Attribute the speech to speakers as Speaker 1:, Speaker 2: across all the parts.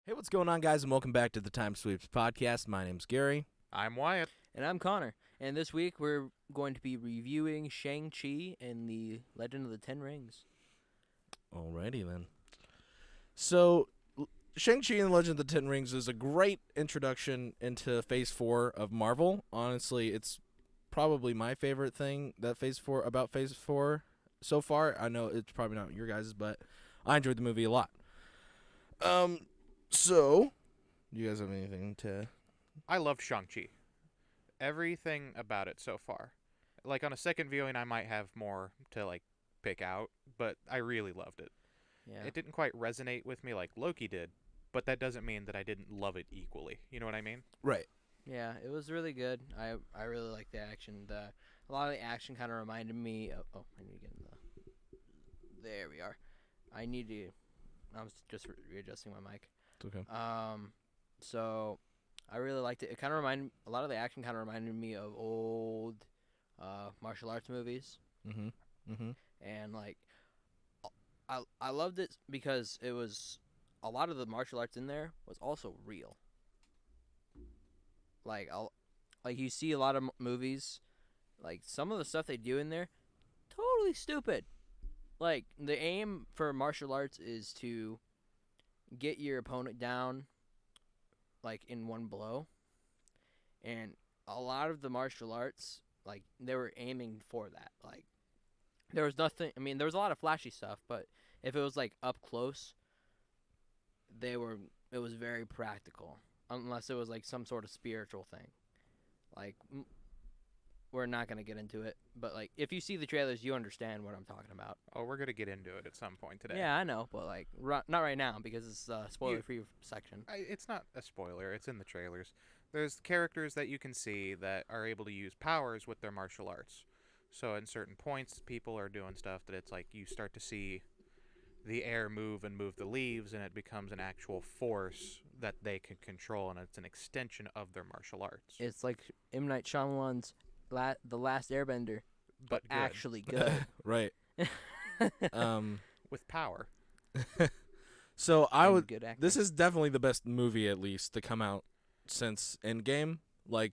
Speaker 1: Hey, what's going on, guys, and welcome back to the Time Sweeps podcast. My name's Gary.
Speaker 2: I'm Wyatt.
Speaker 3: And I'm Connor. And this week we're going to be reviewing Shang Chi and the Legend of the Ten Rings.
Speaker 1: Alrighty, then. So, Shang-Chi and the Legend of the Ten Rings is a great introduction into Phase 4 of Marvel. Honestly, it's probably my favorite thing about Phase 4 so far. I know it's probably not your guys', but I enjoyed the movie a lot. So, you guys have anything to...
Speaker 2: I love Shang-Chi. Everything about it so far. Like, on a second viewing, I might have more to, pick out, but I really loved it.
Speaker 3: Yeah.
Speaker 2: It didn't quite resonate with me like Loki did, but that doesn't mean that I didn't love it equally. You know what I mean?
Speaker 1: Right.
Speaker 3: Yeah, it was really good. I really liked the action. A lot of the action kind of reminded me of... Oh, I need to get in the... There we are. I was just readjusting my mic.
Speaker 1: It's okay.
Speaker 3: So I really liked it. A lot of the action kind of reminded me of old martial arts movies.
Speaker 1: Mm-hmm.
Speaker 3: And I loved it because it was a lot of the martial arts in there was also real. Like you see a lot of movies, like some of the stuff they do in there, totally stupid. Like the aim for martial arts is to get your opponent down, like in one blow, and a lot of the martial arts, like they were aiming for that. Like there was nothing. I mean, there was a lot of flashy stuff, but if it was like up close, it was very practical. Unless it was like some sort of spiritual thing. Like we're not gonna get into it, but like if you see the trailers, you understand what I'm talking about.
Speaker 2: Oh, we're going to get into it at some point today.
Speaker 3: Yeah, I know, but like not right now because it's a spoiler-free section.
Speaker 2: It's not a spoiler. It's in the trailers. There's characters that you can see that are able to use powers with their martial arts. So in certain points, people are doing stuff that it's like you start to see the air move and move the leaves, and it becomes an actual force that they can control, and it's an extension of their martial arts.
Speaker 3: It's like M. Night Shyamalan's The Last Airbender,
Speaker 2: but good.
Speaker 3: actually good.
Speaker 1: Right.
Speaker 2: With power.
Speaker 1: So
Speaker 3: Good acting.
Speaker 1: this is definitely the best movie, at least, to come out since Endgame, like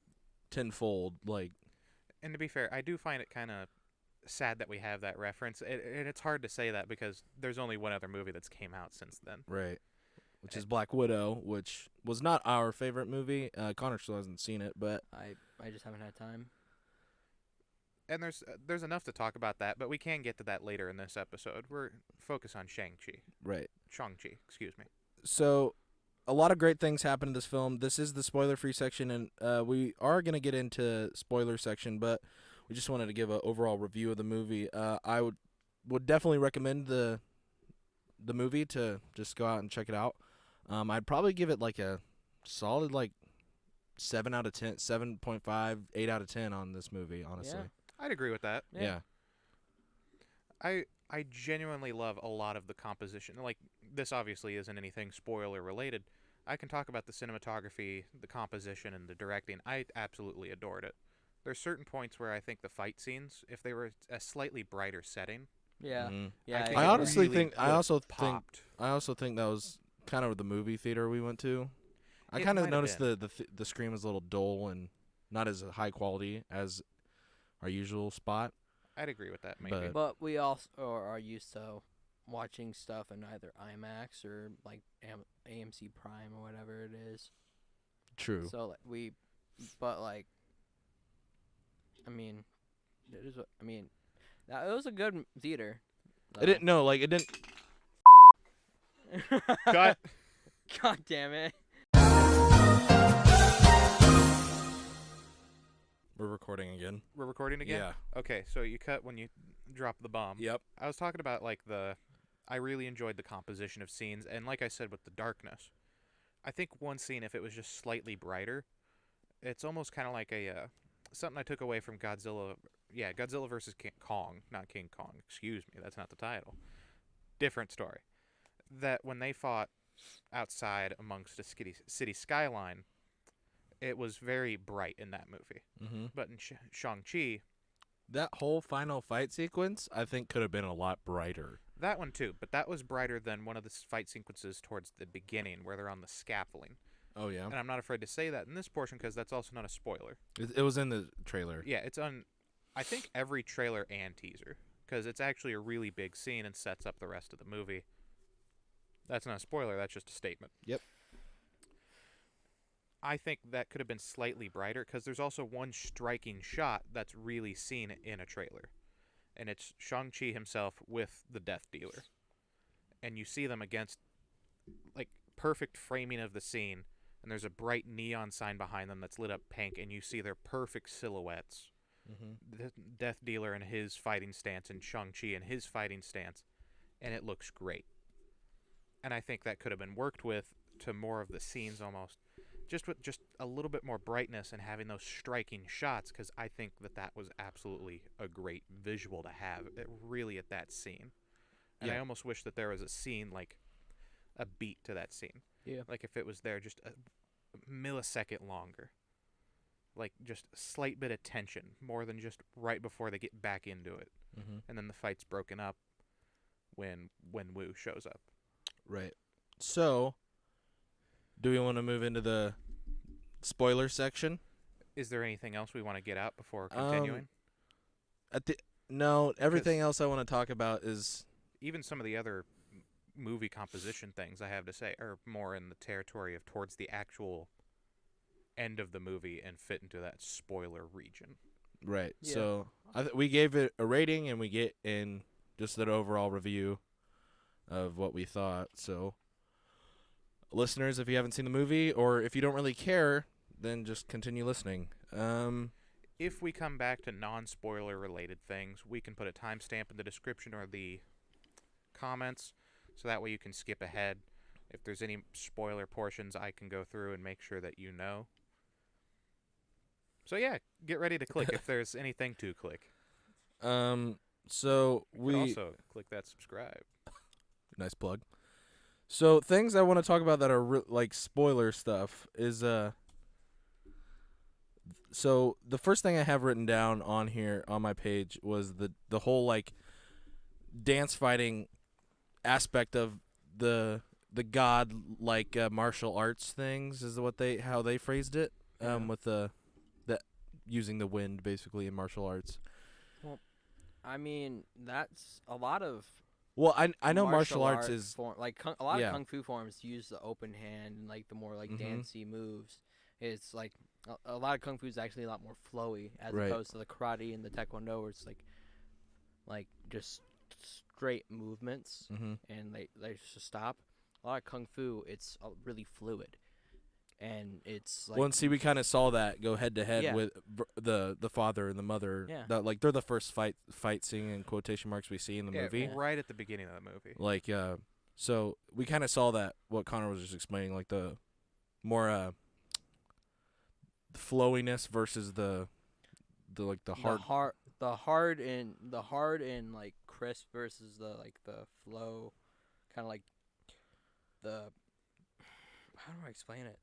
Speaker 1: tenfold.
Speaker 2: And to be fair, I do find it kind of sad that we have that reference, and it's hard to say that because there's only one other movie that's came out since then.
Speaker 1: Right. Which is Black Widow, which was not our favorite movie. Connor still hasn't seen it, but
Speaker 3: I just haven't had time.
Speaker 2: And there's enough to talk about that, but we can get to that later in this episode. We're focused on Shang-Chi.
Speaker 1: right.
Speaker 2: Shang-Chi, excuse me.
Speaker 1: So, a lot of great things happen in this film. This is the spoiler-free section, and we are going to get into spoiler section, but we just wanted to give an overall review of the movie. I would definitely recommend the movie to just go out and check it out. I'd probably give it like a solid 7 out of 10, 7.5, 8 out of 10 on this movie, honestly.
Speaker 3: Yeah.
Speaker 2: I'd agree with that.
Speaker 1: Yeah.
Speaker 2: I genuinely love a lot of the composition. Like, this obviously isn't anything spoiler related. I can talk about the cinematography, the composition, and the directing. I absolutely adored it. There's certain points where I think the fight scenes, if they were a slightly brighter setting,
Speaker 3: Yeah.
Speaker 1: Mhm.
Speaker 3: Yeah.
Speaker 2: think
Speaker 1: I
Speaker 2: it
Speaker 1: honestly
Speaker 2: really
Speaker 1: think I
Speaker 2: would
Speaker 1: also
Speaker 2: have
Speaker 1: think
Speaker 2: popped.
Speaker 1: I also think that was kind of the movie theater we went to. I
Speaker 2: It
Speaker 1: kind of
Speaker 2: might have
Speaker 1: noticed
Speaker 2: been.
Speaker 1: the screen was a little dull and not as high quality as our usual spot.
Speaker 2: I'd agree with that, maybe.
Speaker 1: But-
Speaker 3: But we also are used to watching stuff in either IMAX or like AMC Prime or whatever it is.
Speaker 1: True.
Speaker 3: So it was a good theater.
Speaker 1: It didn't it didn't
Speaker 2: Cut.
Speaker 3: God damn it.
Speaker 1: We're recording again.
Speaker 2: We're recording again?
Speaker 1: Yeah.
Speaker 2: Okay, so you cut when you drop the bomb.
Speaker 1: Yep.
Speaker 2: I was talking about I really enjoyed the composition of scenes, and like I said with the darkness, I think one scene, if it was just slightly brighter, it's almost kind of like something I took away from Godzilla. Yeah, Godzilla versus King Kong, not King Kong. Excuse me, that's not the title. Different story. That when they fought outside amongst a city skyline, it was very bright in that movie.
Speaker 1: Mm-hmm.
Speaker 2: But in Shang-Chi,
Speaker 1: That whole final fight sequence, I think, could have been a lot brighter.
Speaker 2: That one too, but that was brighter than one of the fight sequences towards the beginning where they're on the scaffolding.
Speaker 1: Oh yeah.
Speaker 2: And I'm not afraid to say that in this portion because that's also not a spoiler.
Speaker 1: It was in the trailer.
Speaker 2: Yeah, it's on, I think, every trailer and teaser because it's actually a really big scene and sets up the rest of the movie. That's not a spoiler, that's just a statement.
Speaker 1: Yep.
Speaker 2: I think that could have been slightly brighter because there's also one striking shot that's really seen in a trailer. And it's Shang-Chi himself with the Death Dealer. And you see them against, like, perfect framing of the scene. And there's a bright neon sign behind them that's lit up pink. And you see their perfect silhouettes. The Death Dealer in his fighting stance and Shang-Chi in his fighting stance. And it looks great. And I think that could have been worked with to more of the scenes almost. Just with just a little bit more brightness and having those striking shots, because I think that was absolutely a great visual to have, really, at that scene. And I almost wish that there was a scene, like, a beat to that scene.
Speaker 3: Yeah.
Speaker 2: Like, if it was there just a millisecond longer. Like, just a slight bit of tension, more than just right before they get back into it. And then the fight's broken up when Wu shows up.
Speaker 1: Right. So, do we want to move into the spoiler section?
Speaker 2: Is there anything else we want to get out before continuing?
Speaker 1: No, everything else I want to talk about is...
Speaker 2: Even some of the other movie composition things I have to say are more in the territory of towards the actual end of the movie and fit into that spoiler region.
Speaker 1: Right.
Speaker 3: Yeah.
Speaker 1: So, we gave it a rating, and we get in just an overall review of what we thought. So, listeners, if you haven't seen the movie, or if you don't really care, then just continue listening.
Speaker 2: If we come back to non-spoiler related things, we can put a timestamp in the description or the comments, so that way you can skip ahead. If there's any spoiler portions, I can go through and make sure that you know. So yeah, get ready to click if there's anything to click.
Speaker 1: So
Speaker 2: You can also click that subscribe.
Speaker 1: Nice plug. So things I want to talk about that are like spoiler stuff is so the first thing I have written down on here on my page was the whole like dance fighting aspect of the god like martial arts things is how they phrased it with the using the wind basically in martial arts.
Speaker 3: Well, I mean, that's a lot of
Speaker 1: Well, I know martial arts is
Speaker 3: like a lot
Speaker 1: yeah.
Speaker 3: of kung fu forms use the open hand and like the more like dancey moves. It's like a lot of kung fu is actually a lot more flowy as
Speaker 1: Right.
Speaker 3: opposed to the karate and the taekwondo, where it's like just straight movements and they just stop. A lot of kung fu, it's really fluid, and it's like
Speaker 1: well, and see, we kind of saw that go head to head
Speaker 3: Yeah.
Speaker 1: with the father and the mother.
Speaker 3: Yeah.
Speaker 1: That, like they're the first fight scene in quotation marks we see in the movie.
Speaker 2: Right at the beginning of the movie.
Speaker 1: Like so we kind of saw that what Connor was just explaining, like the more the flowiness versus the hard.
Speaker 3: the hard and like crisp versus the flow, kind of like the how do I explain it?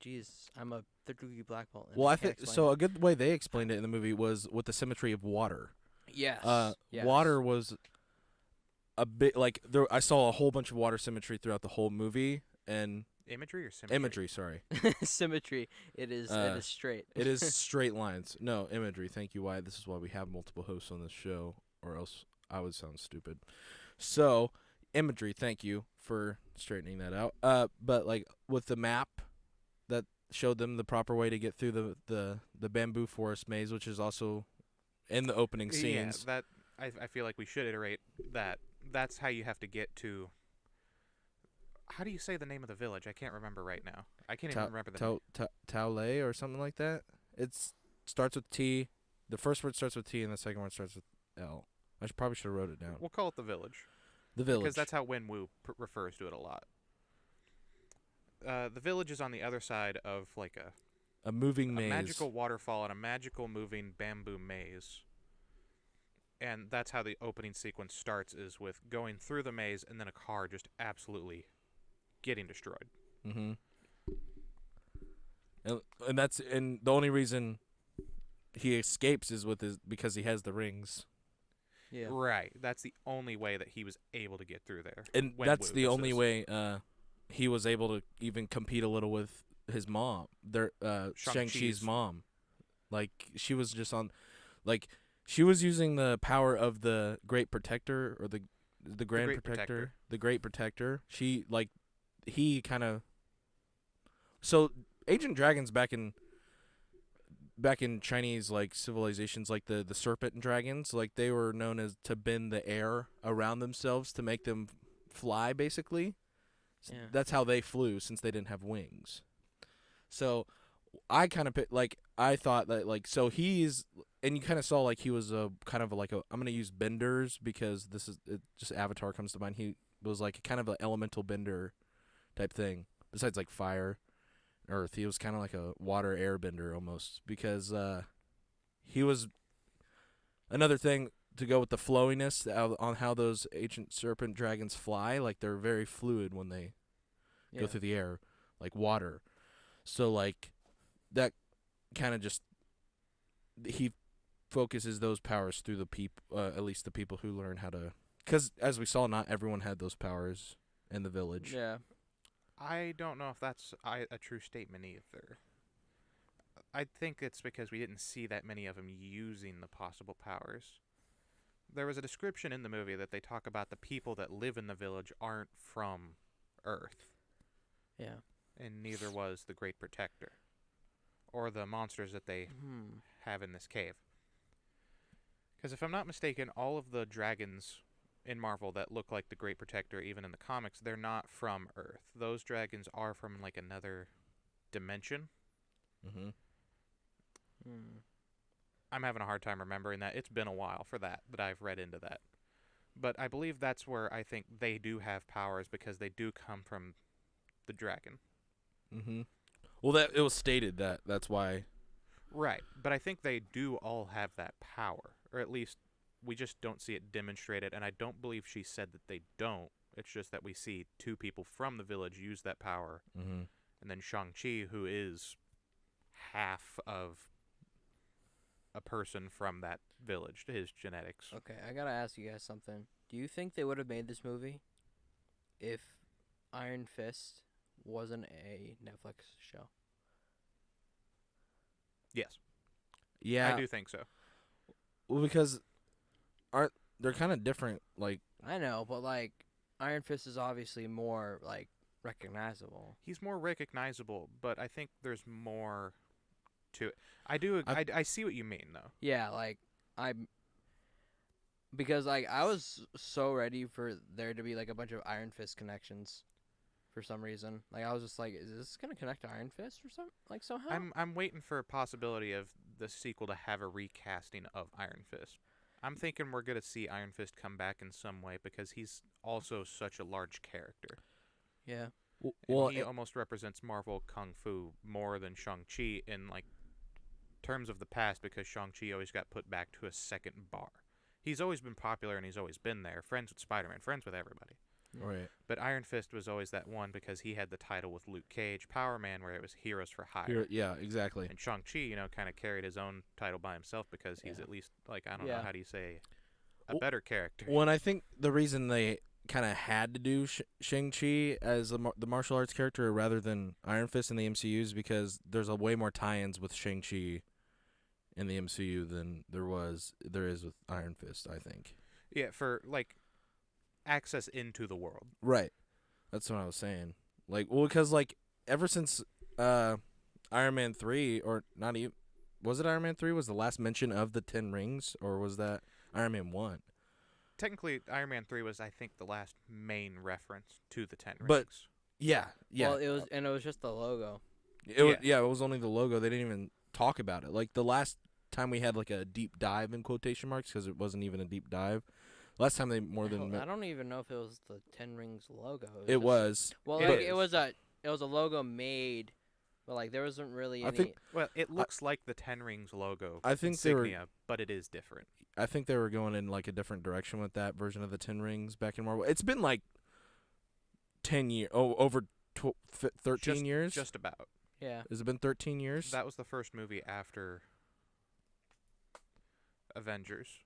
Speaker 3: Jeez, I'm a third degree black belt.
Speaker 1: Well, I think so. A good way they explained it in the movie was with the symmetry of water.
Speaker 3: Yes. Yes.
Speaker 1: Water was a bit like there. I saw a whole bunch of water symmetry throughout the whole movie and
Speaker 2: Imagery or symmetry?
Speaker 1: imagery. Sorry,
Speaker 3: Symmetry. It is straight.
Speaker 1: it is straight lines. No imagery. Thank you, Wyatt. This is why we have multiple hosts on this show, or else I would sound stupid. So imagery. Thank you for straightening that out. But like with the map that showed them the proper way to get through the bamboo forest maze, which is also in the opening scenes.
Speaker 2: Yeah, that I feel like we should iterate that. That's how you have to get to. How do you say the name of the village? I can't remember right now. I can't even remember the name.
Speaker 1: Taolei or something like that. It starts with T. The first word starts with T, and the second word starts with L. I probably should have wrote it down.
Speaker 2: We'll call it the village.
Speaker 1: The village.
Speaker 2: Because that's how Wen Wu refers to it a lot. The village is on the other side of like
Speaker 1: a moving maze.
Speaker 2: A magical waterfall and a magical moving bamboo maze. And that's how the opening sequence starts, is with going through the maze and then a car just absolutely getting destroyed.
Speaker 1: Mm-hmm. And the only reason he escapes is because he has the rings.
Speaker 3: Yeah.
Speaker 2: Right. That's the only way that he was able to get through there.
Speaker 1: And
Speaker 2: when
Speaker 1: that's
Speaker 2: Wu
Speaker 1: the
Speaker 2: was
Speaker 1: only
Speaker 2: this.
Speaker 1: way he was able to even compete a little with his mom, Shang-Chi's
Speaker 2: Shang-Chi's.
Speaker 1: mom. Like, she was just on, like, she was using the power of the Great Protector, or the Grand
Speaker 2: Great
Speaker 1: Protector,
Speaker 2: Protector.
Speaker 1: the Great Protector. She, like, he kind of. So Agent Dragon's back in Chinese, like, civilizations, like the serpent dragons, like, they were known as to bend the air around themselves to make them fly, basically.
Speaker 3: Yeah.
Speaker 1: That's how they flew, since they didn't have wings. So I kind of I thought that, like, so he's, and you kind of saw, like, he was a kind of like a, I'm gonna use benders because just Avatar comes to mind. He was like kind of an elemental bender type thing. Besides, like, fire, earth, he was kind of like a water air bender almost, because he was another thing to go with the flowiness on how those ancient serpent dragons fly. Like, they're very fluid when they
Speaker 3: Yeah.
Speaker 1: go through the air, like water. So, like, that kind of just, he focuses those powers through the people, at least the people who learn how to, because as we saw, not everyone had those powers in the village.
Speaker 3: Yeah.
Speaker 2: I don't know if that's a true statement either. I think it's because we didn't see that many of them using the possible powers. There was a description in the movie that they talk about the people that live in the village aren't from Earth,
Speaker 3: Yeah.
Speaker 2: and neither was the Great Protector, or the monsters that they have in this cave. Because if I'm not mistaken, all of the dragons in Marvel that look like the Great Protector, even in the comics, they're not from Earth. Those dragons are from, like, another dimension.
Speaker 1: Mm-hmm.
Speaker 2: I'm having a hard time remembering that. It's been a while for that I've read into that. But I believe that's where I think they do have powers, because they do come from the dragon.
Speaker 1: Mm-hmm. Well, that it was stated that that's why.
Speaker 2: Right. But I think they do all have that power. Or at least we just don't see it demonstrated. And I don't believe she said that they don't. It's just that we see two people from the village use that power.
Speaker 1: Mm-hmm.
Speaker 2: And then Shang-Chi, who is half of a person from that village, his genetics.
Speaker 3: Okay, I gotta ask you guys something. Do you think they would have made this movie if Iron Fist wasn't a Netflix show?
Speaker 2: Yes.
Speaker 1: Yeah.
Speaker 2: I do think so.
Speaker 1: Well, because they're kind of different. Like,
Speaker 3: I know, but like Iron Fist is obviously more like recognizable.
Speaker 2: He's more recognizable, but I think there's more to it. I see what you mean, though.
Speaker 3: Yeah, like because like I was so ready for there to be like a bunch of Iron Fist connections for some reason. Like I was just like, is this gonna connect to Iron Fist or something? Like somehow?
Speaker 2: I'm waiting for a possibility of the sequel to have a recasting of Iron Fist. I'm thinking we're gonna see Iron Fist come back in some way, because he's also such a large character.
Speaker 3: Yeah.
Speaker 1: well,
Speaker 2: He almost represents Marvel Kung Fu more than Shang-Chi in, like, terms of the past, because Shang-Chi always got put back to a second bar. He's always been popular, and he's always been there, friends with Spider-Man, friends with everybody.
Speaker 1: right.
Speaker 2: But Iron Fist was always that one, because he had the title with Luke Cage, Power Man, where it was Heroes for Hire.
Speaker 1: Yeah, exactly.
Speaker 2: And Shang-Chi, kind of carried his own title by himself, because he's at least, like, I don't know, how do you say, a better character.
Speaker 1: Well, and I think the reason they kind of had to do Shang-Chi as the martial arts character rather than Iron Fist in the MCU is because there's a way more tie-ins with Shang-Chi in the MCU than there is with Iron Fist, I think.
Speaker 2: Yeah, for, like, access into the world.
Speaker 1: Right. That's what I was saying. Like, well, because, like, ever since Iron Man 3, or not even, was it Iron Man 3 was the last mention of the 10 rings, or was that Iron Man 1?
Speaker 2: Technically, Iron Man 3 was, I think, the last main reference to the 10
Speaker 1: But-
Speaker 2: rings.
Speaker 1: Yeah.
Speaker 3: Well, it was just the logo.
Speaker 1: It was only the logo. They didn't even talk about it. Like, the last time we had, like, a deep dive in quotation marks, because it wasn't even a deep dive. Last time they more than
Speaker 3: I don't even know if it was the Ten Rings logo.
Speaker 1: it was.
Speaker 3: Well,
Speaker 2: It
Speaker 3: like,
Speaker 2: is.
Speaker 3: it was a logo made, but like there wasn't really
Speaker 1: I
Speaker 3: any.
Speaker 1: think-
Speaker 2: Well, it looks like the 10 rings logo
Speaker 1: I think they were-
Speaker 2: insignia, but it is different.
Speaker 1: I think they were going in, like, a different direction with that version of the 10 rings back in Marvel. It's been like 10 years. Oh, over 13 years.
Speaker 2: Just about.
Speaker 3: Yeah.
Speaker 1: Has it been 13 years?
Speaker 2: That was the first movie after Avengers.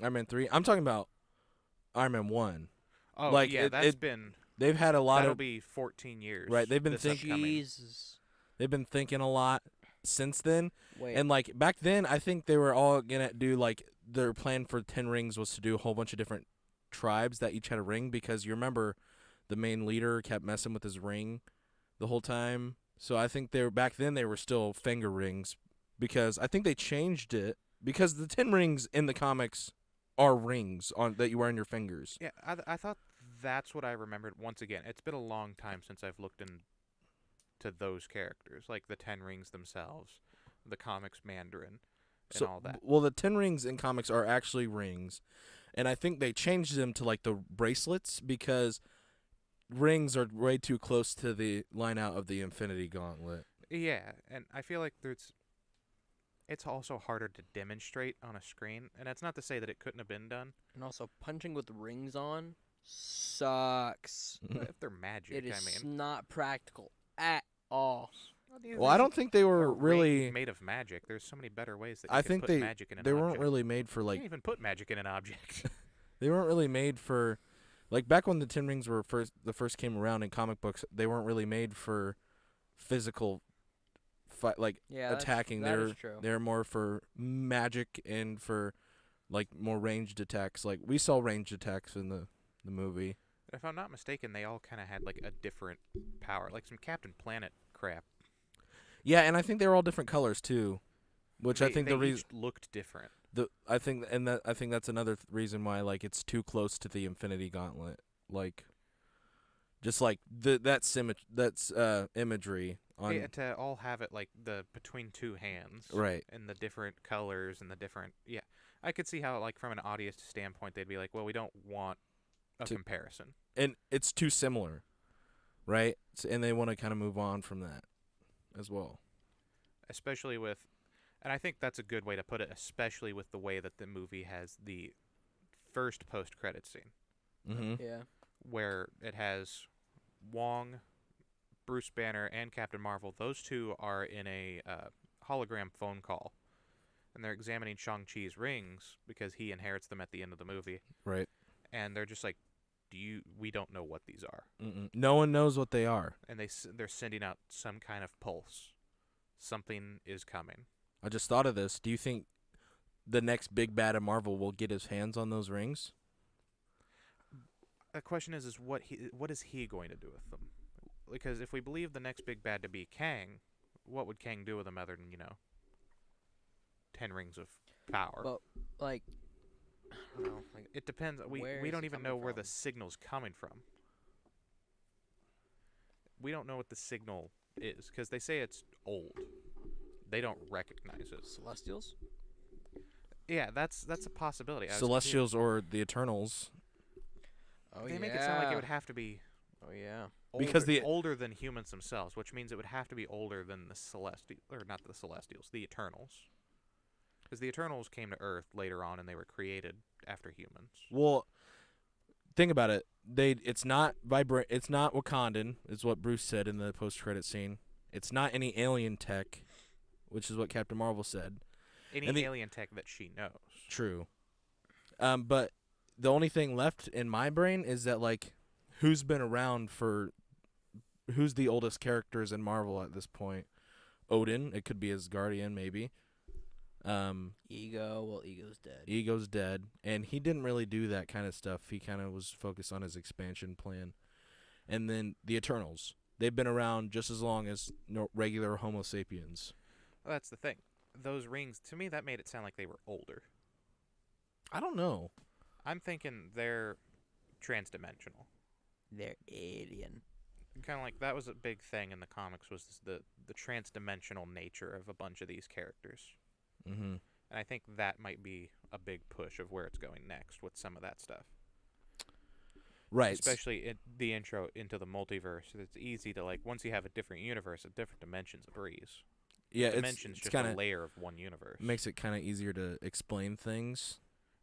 Speaker 1: Iron Man 3. I'm talking about Iron Man 1.
Speaker 2: Oh,
Speaker 1: Like,
Speaker 2: yeah,
Speaker 1: They've had a lot
Speaker 2: that'll
Speaker 1: of
Speaker 2: be 14 years.
Speaker 1: right. They've been
Speaker 2: this
Speaker 1: thinking.
Speaker 2: upcoming.
Speaker 3: Jesus.
Speaker 1: They've been thinking a lot since then.
Speaker 3: Wait.
Speaker 1: And like back then, I think they were all gonna do like their plan for 10 rings was to do a whole bunch of different tribes that each had a ring because you remember the main leader kept messing with his ring the whole time. So I think back then they were still finger rings because I think they changed it because the 10 rings in the comics are rings on that you wear on your fingers.
Speaker 2: Yeah, I thought that's what I remembered. Once again, it's been a long time since I've looked into those characters, like the Ten Rings themselves, the comics Mandarin, and all that.
Speaker 1: Well, the 10 rings in comics are actually rings. And I think they changed them to like the bracelets because rings are way too close to the line out of the Infinity Gauntlet.
Speaker 2: Yeah, and I feel like it's also harder to demonstrate on a screen, and that's not to say that it couldn't have been done.
Speaker 3: And also, punching with rings on sucks.
Speaker 2: But if they're magic,
Speaker 3: It
Speaker 2: I
Speaker 3: is
Speaker 2: mean,
Speaker 3: not practical at all.
Speaker 1: Well, I don't think they were
Speaker 2: a ring
Speaker 1: really.
Speaker 2: made of magic. There's so many better ways that you
Speaker 1: I
Speaker 2: can
Speaker 1: think
Speaker 2: put magic in an
Speaker 1: they
Speaker 2: object.
Speaker 1: weren't really made for
Speaker 2: You
Speaker 1: like
Speaker 2: can't even put magic in an object.
Speaker 1: they weren't really made for like back when the 10 rings were first came around in comic books. They weren't really made for physical fight like
Speaker 3: Yeah,
Speaker 1: attacking.
Speaker 3: That is true.
Speaker 1: They're more for magic and for like more ranged attacks. Like we saw ranged attacks in the movie.
Speaker 2: If I'm not mistaken, they all kind of had like a different power, like some Captain Planet crap.
Speaker 1: Yeah, and I think they were all different colors too, which I think
Speaker 2: they
Speaker 1: the reason
Speaker 2: each looked different.
Speaker 1: I think that's another reason why like it's too close to the Infinity Gauntlet. Like, just like that's imagery on
Speaker 2: Yeah, to all have it like the between two hands,
Speaker 1: right.
Speaker 2: and the different colors and the different. Yeah, I could see how like from an audience standpoint they'd be like, well, we don't want a comparison,
Speaker 1: And it's too similar, right? And they want to kind of move on from that as well.
Speaker 2: especially with, and I think that's a good way to put it, especially with the way that the movie has the first post-credit scene,
Speaker 1: Mm-hmm.
Speaker 3: Yeah.
Speaker 2: where it has Wong, Bruce Banner, and Captain Marvel. Those two are in a hologram phone call, and they're examining Shang-Chi's rings because he inherits them at the end of the movie.
Speaker 1: Right.
Speaker 2: And they're just like, we don't know what these are.
Speaker 1: Mm-mm. No one knows what they are.
Speaker 2: And they're sending out some kind of pulse. Something is coming.
Speaker 1: I just thought of this. Do you think the next big bad of Marvel will get his hands on those rings?
Speaker 2: The question is what is he going to do with them? Because if we believe the next big bad to be Kang, what would Kang do with them other than 10 rings of power?
Speaker 3: But like, I don't know. Like,
Speaker 2: it depends.
Speaker 3: where
Speaker 2: We
Speaker 3: is
Speaker 2: don't
Speaker 3: it
Speaker 2: even
Speaker 3: coming
Speaker 2: know where
Speaker 3: from?
Speaker 2: the signal's coming from. We don't know what the signal is because they say it's old. They don't recognize it.
Speaker 3: Celestials.
Speaker 2: Yeah, that's a possibility.
Speaker 1: Celestials or the Eternals?
Speaker 3: Oh
Speaker 2: They
Speaker 3: yeah.
Speaker 2: make it sound like it would have to be
Speaker 3: Oh yeah.
Speaker 1: Because
Speaker 2: older than humans themselves, which means it would have to be older than the not the Celestials, the Eternals. Because the Eternals came to Earth later on, and they were created after humans.
Speaker 1: Well, think about it. It's not It's not Wakandan, is what Bruce said in the post-credit scene. It's not any alien tech, which is what Captain Marvel said.
Speaker 2: Any alien tech that she knows.
Speaker 1: True. But the only thing left in my brain is that like, who's been around who's the oldest characters in Marvel at this point? Odin. It could be his guardian, maybe.
Speaker 3: Ego. Well, Ego's dead.
Speaker 1: Ego's dead, and he didn't really do that kind of stuff. He kind of was focused on his expansion plan. And then the Eternals. They've been around just as long as regular Homo sapiens.
Speaker 2: Well, that's the thing. Those rings, to me, that made it sound like they were older.
Speaker 1: I don't know.
Speaker 2: I'm thinking they're transdimensional.
Speaker 3: They're alien.
Speaker 2: Kind of like that was a big thing in the comics was the transdimensional nature of a bunch of these characters.
Speaker 1: Mm-hmm.
Speaker 2: And I think that might be a big push of where it's going next with some of that stuff.
Speaker 1: Right.
Speaker 2: Especially in the intro into the multiverse. It's easy to, like, once you have a different universe, a different dimension's a breeze.
Speaker 1: Yeah,
Speaker 2: Dimension's
Speaker 1: it's
Speaker 2: just
Speaker 1: kinda,
Speaker 2: a layer of one universe.
Speaker 1: makes it kind of easier to explain things.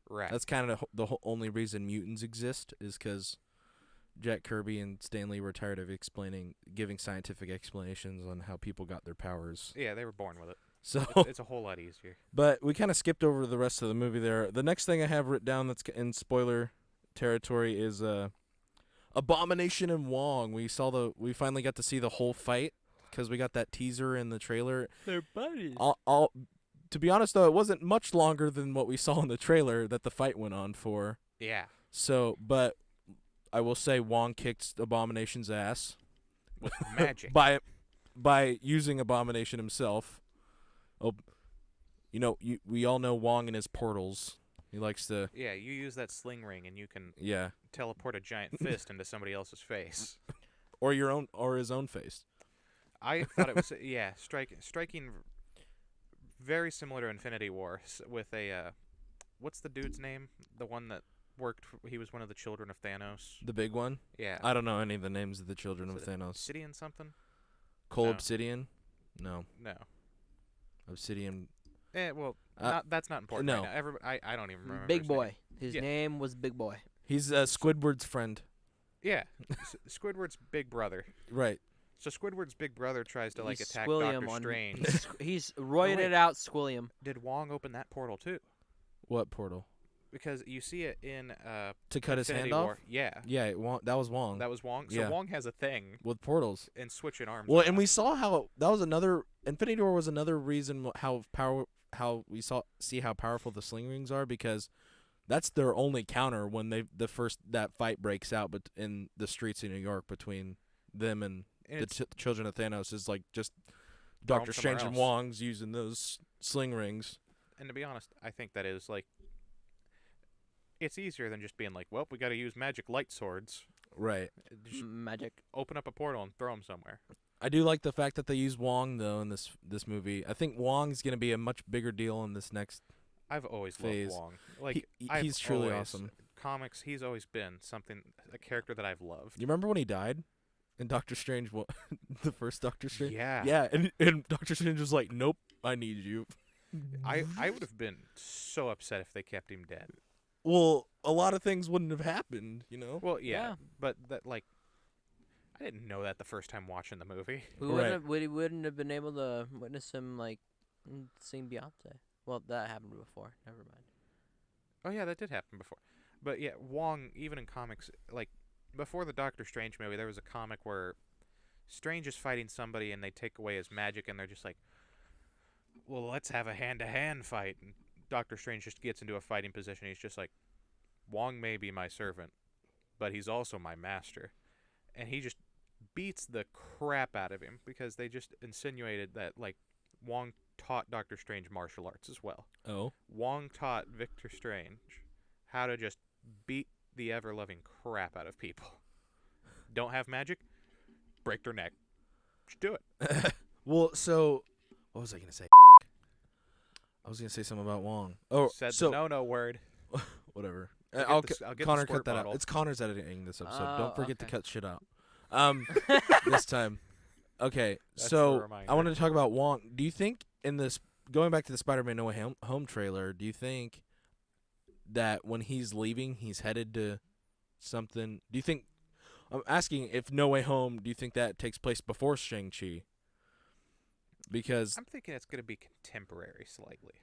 Speaker 2: Right.
Speaker 1: That's kind of the only reason mutants exist is because Jack Kirby and Stan Lee were tired of giving scientific explanations on how people got their powers.
Speaker 2: Yeah, they were born with it.
Speaker 1: So,
Speaker 2: It's a whole lot easier.
Speaker 1: but we kind of skipped over the rest of the movie there. The next thing I have written down that's in spoiler territory is Abomination and Wong. We finally got to see the whole fight because we got that teaser in the trailer.
Speaker 3: They're buddies.
Speaker 1: To be honest though, it wasn't much longer than what we saw in the trailer that the fight went on for.
Speaker 2: Yeah.
Speaker 1: So, but I will say Wong kicked Abomination's ass
Speaker 2: With magic.
Speaker 1: by using Abomination himself. Oh, we all know Wong and his portals. He likes to.
Speaker 2: Yeah, you use that sling ring and you can
Speaker 1: Yeah.
Speaker 2: teleport a giant fist into somebody else's face.
Speaker 1: Or his own face.
Speaker 2: I thought it was striking very similar to Infinity War with a what's the dude's name? The one that worked. He was one of the children of Thanos.
Speaker 1: The big one.
Speaker 2: Yeah.
Speaker 1: I don't know any of the names of the children of
Speaker 2: Is it
Speaker 1: Thanos.
Speaker 2: Obsidian something?
Speaker 1: Cole
Speaker 2: No.
Speaker 1: Obsidian. No.
Speaker 2: No.
Speaker 1: Obsidian.
Speaker 2: That's not important.
Speaker 1: no.
Speaker 2: Right now. I don't even remember.
Speaker 3: Big
Speaker 2: his name.
Speaker 3: Boy. His
Speaker 2: Yeah.
Speaker 3: name was Big Boy.
Speaker 1: He's Squidward's friend.
Speaker 2: Yeah. Squidward's big brother.
Speaker 1: Right.
Speaker 2: So Squidward's big brother tries to like
Speaker 3: He's
Speaker 2: attack
Speaker 3: Squilliam
Speaker 2: Doctor
Speaker 3: on-
Speaker 2: Strange.
Speaker 3: He's roiding
Speaker 2: wait.
Speaker 3: it out, Squilliam.
Speaker 2: Did Wong open that portal too?
Speaker 1: What portal?
Speaker 2: Because you see it in
Speaker 1: To cut his
Speaker 2: Infinity
Speaker 1: hand
Speaker 2: War.
Speaker 1: off?
Speaker 2: Yeah.
Speaker 1: Yeah, that was Wong.
Speaker 2: That was Wong. So
Speaker 1: Yeah.
Speaker 2: Wong has a thing
Speaker 1: with portals.
Speaker 2: and switching arms.
Speaker 1: Well,
Speaker 2: around.
Speaker 1: and we saw how that was another Infinity War was another reason how we see how powerful the sling rings are, because that's their only counter when that fight breaks out in the streets of New York between them and the children of Thanos is like just
Speaker 2: Throw 'em
Speaker 1: Doctor
Speaker 2: somewhere
Speaker 1: Strange and
Speaker 2: else.
Speaker 1: Wong's using those sling rings.
Speaker 2: And to be honest, I think that is like it's easier than just being like, well, we got to use magic light swords.
Speaker 1: Right.
Speaker 2: Just
Speaker 3: Magic.
Speaker 2: open up a portal and throw them somewhere.
Speaker 1: I do like the fact that they use Wong though in this movie. I think Wong's gonna be a much bigger deal in this next.
Speaker 2: I've always
Speaker 1: Phase.
Speaker 2: loved Wong. Like
Speaker 1: He's truly awesome.
Speaker 2: Comics, he's always been a character that I've loved.
Speaker 1: You remember when he died in Doctor Strange? The first Doctor Strange.
Speaker 2: Yeah.
Speaker 1: Yeah, and Doctor Strange was like, "Nope, I need you."
Speaker 2: I would have been so upset if they kept him dead.
Speaker 1: Well, a lot of things wouldn't have happened, you know.
Speaker 2: Well, yeah,
Speaker 3: Yeah.
Speaker 2: but that like I didn't know that the first time watching the movie.
Speaker 3: We wouldn't have been able to witness him like sing Beyonce. Well, that happened before. Never mind.
Speaker 2: Oh yeah, that did happen before. But yeah, Wong, even in comics, like before the Doctor Strange movie, there was a comic where Strange is fighting somebody and they take away his magic and they're just like, well, let's have a hand-to-hand fight. And Doctor Strange just gets into a fighting position. He's just like, Wong may be my servant, but he's also my master. And he just beats the crap out of him because they just insinuated that like Wong taught Doctor Strange martial arts as well.
Speaker 1: Oh.
Speaker 2: Wong taught Victor Strange how to just beat the ever-loving crap out of people. Don't have magic? Break their neck. Just do it.
Speaker 1: Well, so what was I gonna say? I was gonna say something about Wong. Oh,
Speaker 2: Said
Speaker 1: so
Speaker 2: the no-no word.
Speaker 1: whatever.
Speaker 2: I'll get the
Speaker 1: Connor
Speaker 2: squirt
Speaker 1: cut that
Speaker 2: bottle.
Speaker 1: out. It's Connor's editing this episode.
Speaker 3: Oh,
Speaker 1: Don't forget to
Speaker 3: okay.
Speaker 1: cut shit out. This time. Okay,
Speaker 2: That's
Speaker 1: so
Speaker 2: the reminder.
Speaker 1: I wanted to talk about Wong. Do you think in this going back to the Spider-Man No Way Home trailer, do you think that when he's leaving, he's headed to something? Do you think? I'm asking if No Way Home. Do you think that takes place before Shang-Chi? Because
Speaker 2: I'm thinking it's going to be contemporary slightly.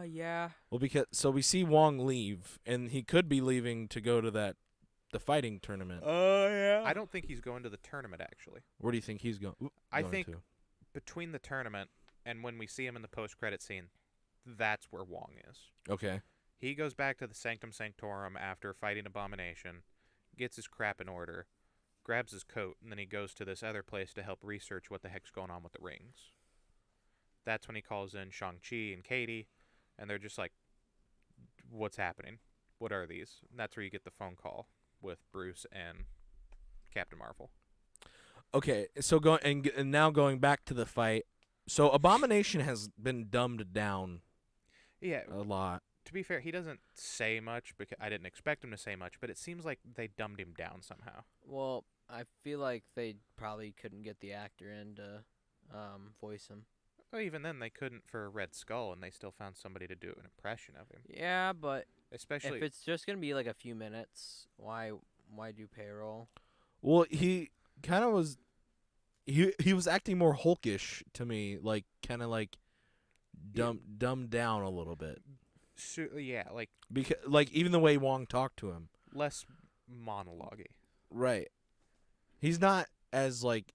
Speaker 3: Yeah.
Speaker 1: so we see Wong leave, and he could be leaving to go to the fighting tournament.
Speaker 3: Oh yeah.
Speaker 2: I don't think he's going to the tournament, actually.
Speaker 1: Where do you think he's going?
Speaker 2: I think
Speaker 1: to?
Speaker 2: between the tournament and when we see him in the post-credit scene, that's where Wong is.
Speaker 1: Okay.
Speaker 2: He goes back to the Sanctum Sanctorum after fighting Abomination, gets his crap in order, grabs his coat, and then he goes to this other place to help research what the heck's going on with the rings. That's when he calls in Shang-Chi and Katie, and they're just like, what's happening? What are these? And that's where you get the phone call with Bruce and Captain Marvel.
Speaker 1: Okay, so now going back to the fight. So Abomination has been dumbed down
Speaker 2: Yeah,
Speaker 1: a lot.
Speaker 2: to be fair, he doesn't say much because I didn't expect him to say much, but it seems like they dumbed him down somehow.
Speaker 3: Well, I feel like they probably couldn't get the actor in to voice him.
Speaker 2: Well, even then, they couldn't for Red Skull, and they still found somebody to do an impression of him.
Speaker 3: Yeah, but
Speaker 2: Especially,
Speaker 3: if it's just gonna be like a few minutes, why do payroll?
Speaker 1: Well, he kind of was. He was acting more hulkish to me, like kind of like dumbed down a little bit.
Speaker 2: Yeah, like
Speaker 1: Because like even the way Wong talked to him.
Speaker 2: less monologue-y.
Speaker 1: Right. He's not as like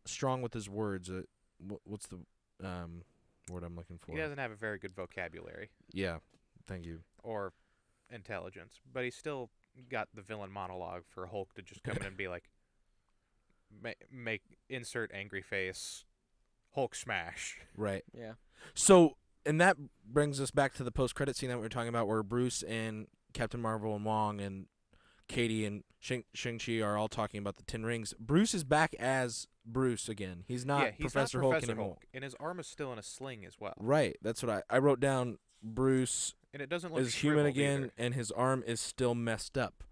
Speaker 1: strong with his words. What's the word I'm looking for?
Speaker 2: He doesn't have a very good vocabulary
Speaker 1: Yeah. Thank you.
Speaker 2: or intelligence, but he's still got the villain monologue for Hulk to just come in and be like, make insert angry face, Hulk smash.
Speaker 1: Right.
Speaker 3: Yeah.
Speaker 1: So, and that brings us back to the post-credit scene that we were talking about, where Bruce and Captain Marvel and Wong and Katie and Shang-Chi are all talking about the 10 rings. Bruce is back as Bruce again. He's not
Speaker 2: He's
Speaker 1: Professor
Speaker 2: not
Speaker 1: Hulk
Speaker 2: Professor
Speaker 1: anymore.
Speaker 2: Hulk, and his arm is still in a sling as well.
Speaker 1: Right. That's what I wrote down. Bruce
Speaker 2: And it doesn't look
Speaker 1: is human
Speaker 2: shriveled
Speaker 1: again,
Speaker 2: either.
Speaker 1: and his arm is still messed up.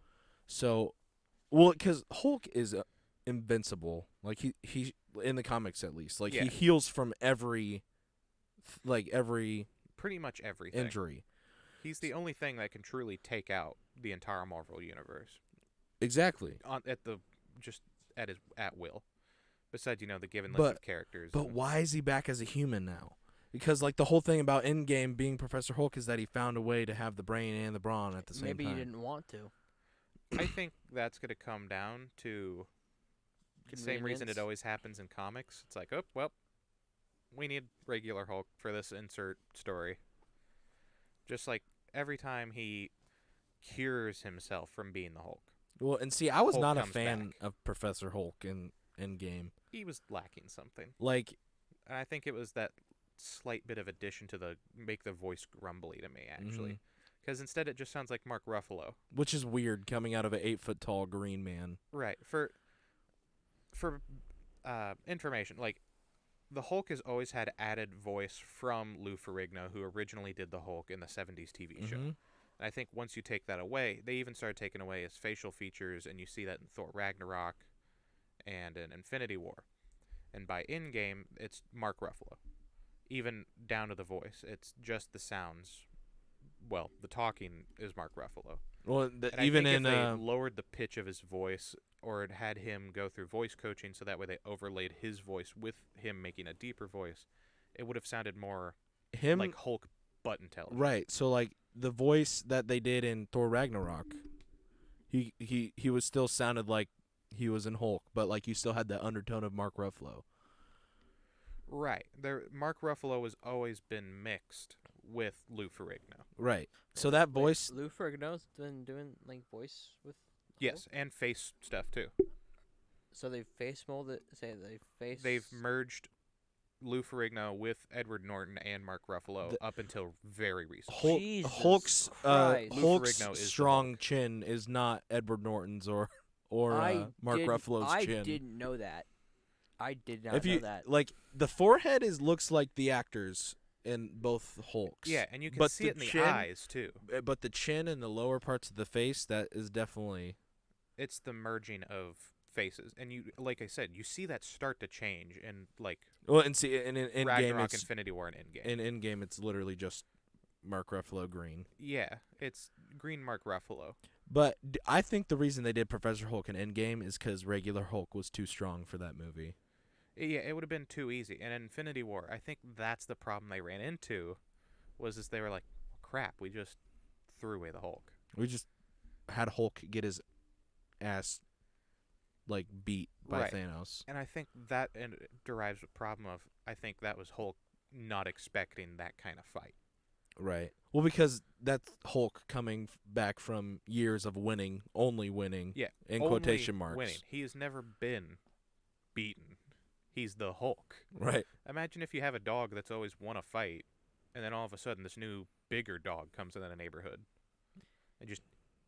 Speaker 1: So, well, because Hulk is invincible. Like he in the comics at least. Like
Speaker 2: Yeah.
Speaker 1: he heals from every
Speaker 2: Pretty much everything.
Speaker 1: injury.
Speaker 2: He's the only thing that can truly take out the entire Marvel universe
Speaker 1: Exactly.
Speaker 2: at will. Besides, the given list
Speaker 1: But-
Speaker 2: of characters.
Speaker 1: But
Speaker 2: and-
Speaker 1: why is he back as a human now? Because like the whole thing about Endgame being Professor Hulk is that he found a way to have the brain and the brawn at the same
Speaker 3: Maybe
Speaker 1: time.
Speaker 3: he didn't want to.
Speaker 2: I think that's going to come down to the same reason it
Speaker 3: Convenience.
Speaker 2: always happens in comics. It's like, oh, well, we need regular Hulk for this insert story. Just like every time he cures himself from being the Hulk,
Speaker 1: Well, and see, I was
Speaker 2: Hulk
Speaker 1: not a
Speaker 2: comes
Speaker 1: fan
Speaker 2: back.
Speaker 1: of Professor Hulk in Endgame.
Speaker 2: he was lacking something.
Speaker 1: Like,
Speaker 2: And I think it was that slight bit of addition to make the voice grumbly to me, actually.
Speaker 1: Mhm.
Speaker 2: Because instead it just sounds like Mark Ruffalo.
Speaker 1: which is weird coming out of an 8-foot tall green man.
Speaker 2: Right. For information, like, the Hulk has always had added voice from Lou Ferrigno, who originally did the Hulk in the 70s TV show.
Speaker 1: Mhm.
Speaker 2: And I think once you take that away, they even started taking away his facial features, and you see that in Thor Ragnarok and in Infinity War. And by Endgame, it's Mark Ruffalo. Even down to the voice. It's just the sounds. Well, the talking is Mark Ruffalo.
Speaker 1: Well,
Speaker 2: And
Speaker 1: even
Speaker 2: I think
Speaker 1: in
Speaker 2: if they lowered the pitch of his voice, or had him go through voice coaching, so that way they overlaid his voice with him making a deeper voice, it would have sounded more
Speaker 1: him,
Speaker 2: like Hulk, but intelligent.
Speaker 1: right? So like the voice that they did in Thor Ragnarok, he was still sounded like he was in Hulk, but like you still had that undertone of Mark Ruffalo.
Speaker 2: Right. Mark Ruffalo has always been mixed with Lou Ferrigno.
Speaker 1: Right. So that
Speaker 3: Wait,
Speaker 1: voice,
Speaker 3: Lou Ferrigno's been doing like voice with.
Speaker 2: Yes, and face stuff too.
Speaker 3: So they face molded. Say they face.
Speaker 2: They've merged Lou Ferrigno with Edward Norton and Mark Ruffalo up until very recently.
Speaker 3: Jesus
Speaker 1: Hulk's
Speaker 3: Christ.
Speaker 2: Lou
Speaker 1: Hulk's
Speaker 2: Ferrigno is the
Speaker 1: strong
Speaker 2: Hulk.
Speaker 1: chin is not Edward Norton's or Mark
Speaker 3: didn't-
Speaker 1: Ruffalo's
Speaker 3: I
Speaker 1: chin.
Speaker 3: didn't know that. I did not
Speaker 1: If
Speaker 3: know
Speaker 1: you
Speaker 3: that.
Speaker 1: like, the forehead looks like the actors in both Hulks.
Speaker 2: Yeah, and you can
Speaker 1: But
Speaker 2: see
Speaker 1: the
Speaker 2: it in the
Speaker 1: chin-
Speaker 2: eyes too.
Speaker 1: But the chin and the lower parts of the face, that is definitely
Speaker 2: It's the merging of faces, and you, like I said, you see that start to change in like
Speaker 1: well. And see, in Endgame,
Speaker 2: Ragnarok,
Speaker 1: it's
Speaker 2: Infinity War, and Endgame.
Speaker 1: in Endgame, it's literally just Mark Ruffalo green.
Speaker 2: Yeah, it's green Mark Ruffalo.
Speaker 1: But I think the reason they did Professor Hulk in Endgame is because regular Hulk was too strong for that movie.
Speaker 2: Yeah, it would have been too easy. And in Infinity War, I think that's the problem they ran into, was they were like, crap, we just threw away the Hulk.
Speaker 1: We just had Hulk get his ass like beat by
Speaker 2: Right.
Speaker 1: Thanos.
Speaker 2: And I think that derives the problem of, I think that was Hulk not expecting that kind of fight.
Speaker 1: Right. Well, because that's Hulk coming back from years of winning, only winning.
Speaker 2: Yeah,
Speaker 1: In
Speaker 2: only
Speaker 1: quotation marks.
Speaker 2: winning. He has never been beaten. He's the Hulk.
Speaker 1: Right.
Speaker 2: Imagine if you have a dog that's always won a fight, and then all of a sudden this new, bigger dog comes into the neighborhood and just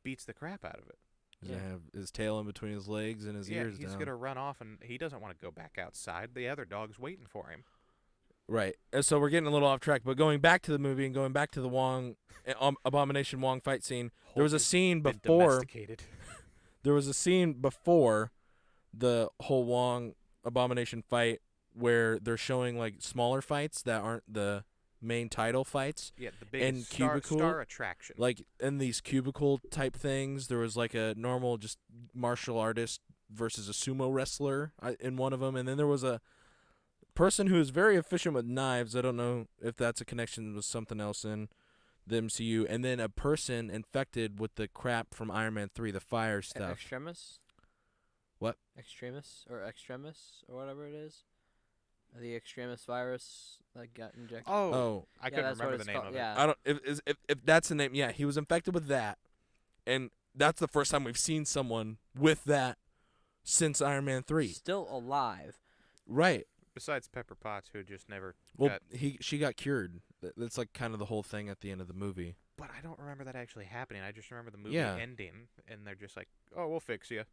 Speaker 2: beats the crap out of it.
Speaker 1: He's
Speaker 3: Yeah.
Speaker 1: gonna have his tail in between his legs and his ears
Speaker 2: he's
Speaker 1: down.
Speaker 2: going to run off, and he doesn't want to go back outside. The other dog's waiting for him.
Speaker 1: Right. And so we're getting a little off track, but going back to the movie and going back to the Wong Abomination Wong fight scene, there was a
Speaker 2: Hulk has
Speaker 1: scene
Speaker 2: been
Speaker 1: before.
Speaker 2: domesticated.
Speaker 1: There was a scene before the whole Wong Abomination fight where they're showing like smaller fights that aren't the main title fights.
Speaker 2: Yeah, the
Speaker 1: And
Speaker 2: biggest
Speaker 1: cubicle,
Speaker 2: star attraction.
Speaker 1: Like in these cubicle type things, there was like a normal just martial artist versus a sumo wrestler in one of them, and then there was a person who is very efficient with knives. I don't know if that's a connection with something else in the MCU. And then a person infected with the crap from Iron Man 3, the fire stuff.
Speaker 3: Extremis?
Speaker 1: What?
Speaker 3: Extremis or whatever it is. The extremis virus that got injected.
Speaker 1: Oh.
Speaker 2: I couldn't
Speaker 3: that's what
Speaker 2: remember the
Speaker 3: it's
Speaker 2: name
Speaker 3: called,
Speaker 2: of it.
Speaker 3: yeah.
Speaker 1: I don't if that's the name. Yeah, he was infected with that. And that's the first time we've seen someone with that since Iron Man 3.
Speaker 3: Still alive.
Speaker 1: Right.
Speaker 2: Besides Pepper Potts, who just never
Speaker 1: Well,
Speaker 2: got...
Speaker 1: she got cured. That's like kind of the whole thing at the end of the movie.
Speaker 2: But I don't remember that actually happening. I just remember the movie
Speaker 1: Yeah.
Speaker 2: ending, and they're just like, "Oh, we'll fix you,"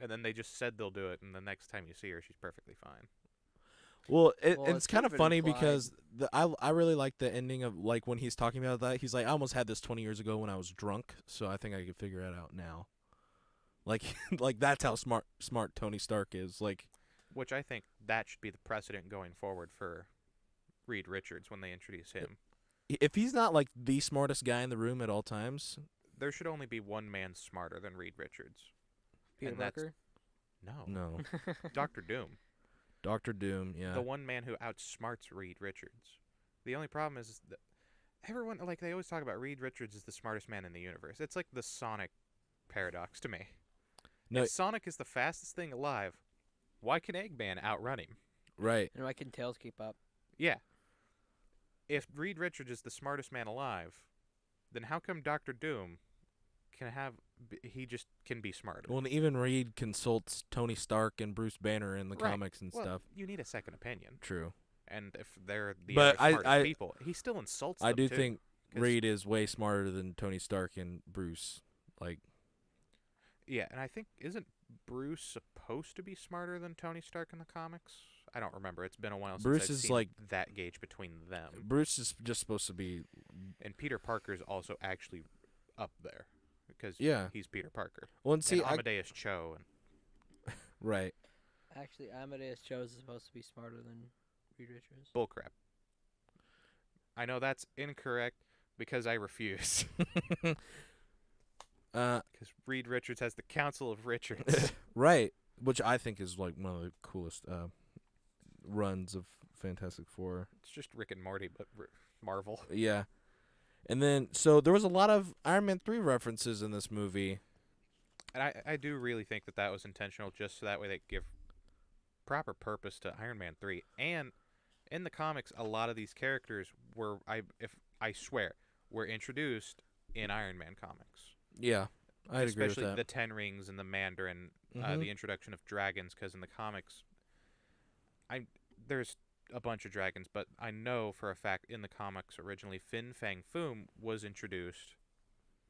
Speaker 2: and then they just said they'll do it, and the next time you see her, she's perfectly fine.
Speaker 1: Well,
Speaker 3: Well,
Speaker 1: it's
Speaker 3: it's
Speaker 1: kind of
Speaker 3: been
Speaker 1: funny
Speaker 3: implied.
Speaker 1: because I really like the ending of like when he's talking about that. He's like, I almost had this 20 years ago when I was drunk, so I think I could figure it out now. Like like that's how smart Tony Stark is. Like,
Speaker 2: Which I think that should be the precedent going forward for Reed Richards when they introduce him.
Speaker 1: if he's not like the smartest guy in the room at all times,
Speaker 2: There should only be one man smarter than Reed Richards.
Speaker 3: Peter
Speaker 2: And that's-
Speaker 3: Parker.
Speaker 1: no.
Speaker 2: Doctor Doom.
Speaker 1: Doctor Doom, yeah.
Speaker 2: The one man who outsmarts Reed Richards. The only problem is that everyone, like, they always talk about Reed Richards is the smartest man in the universe. It's like the Sonic paradox to me.
Speaker 1: No,
Speaker 2: If Sonic is the fastest thing alive, why can Eggman outrun him?
Speaker 1: right.
Speaker 3: And why can Tails keep up?
Speaker 2: Yeah. If Reed Richards is the smartest man alive, then how come Doctor Doom he just can be smarter?
Speaker 1: Well, and even Reed consults Tony Stark and Bruce Banner in the
Speaker 2: Right.
Speaker 1: comics and
Speaker 2: Well,
Speaker 1: stuff.
Speaker 2: you need a second opinion.
Speaker 1: True.
Speaker 2: And if they're the
Speaker 1: But
Speaker 2: other smartest
Speaker 1: I
Speaker 2: people, he still insults
Speaker 1: I
Speaker 2: them
Speaker 1: do
Speaker 2: too,
Speaker 1: think
Speaker 2: 'cause-
Speaker 1: Reed is way smarter than Tony Stark and Bruce. Like,
Speaker 2: Yeah, and I think, isn't Bruce supposed to be smarter than Tony Stark in the comics? I don't remember. It's been a while
Speaker 1: Bruce
Speaker 2: since I've
Speaker 1: is
Speaker 2: seen
Speaker 1: like-
Speaker 2: that gauge between them.
Speaker 1: Bruce is just supposed to be,
Speaker 2: And Peter Parker's also actually up there because
Speaker 1: yeah.
Speaker 2: he's Peter Parker.
Speaker 1: Well, and see,
Speaker 2: and Amadeus Cho. And
Speaker 1: right.
Speaker 3: Actually, Amadeus Cho is supposed to be smarter than Reed Richards.
Speaker 2: bullcrap. I know that's incorrect because I refuse. Because Reed Richards has the Council of Richards.
Speaker 1: right. Which I think is like one of the coolest runs of Fantastic Four.
Speaker 2: It's just Rick and Morty, but Marvel.
Speaker 1: Yeah. And then, so there was a lot of Iron Man 3 references in this movie.
Speaker 2: And I do really think that was intentional, just so that way they give proper purpose to Iron Man 3. And in the comics, a lot of these characters were, I swear, were introduced in Iron Man comics.
Speaker 1: Yeah, I'd agree with
Speaker 2: Especially
Speaker 1: that.
Speaker 2: the Ten Rings and the Mandarin,
Speaker 1: Mhm.
Speaker 2: the introduction of dragons, because in the comics, there's a bunch of dragons, but I know for a fact in the comics originally, Fin Fang Foom was introduced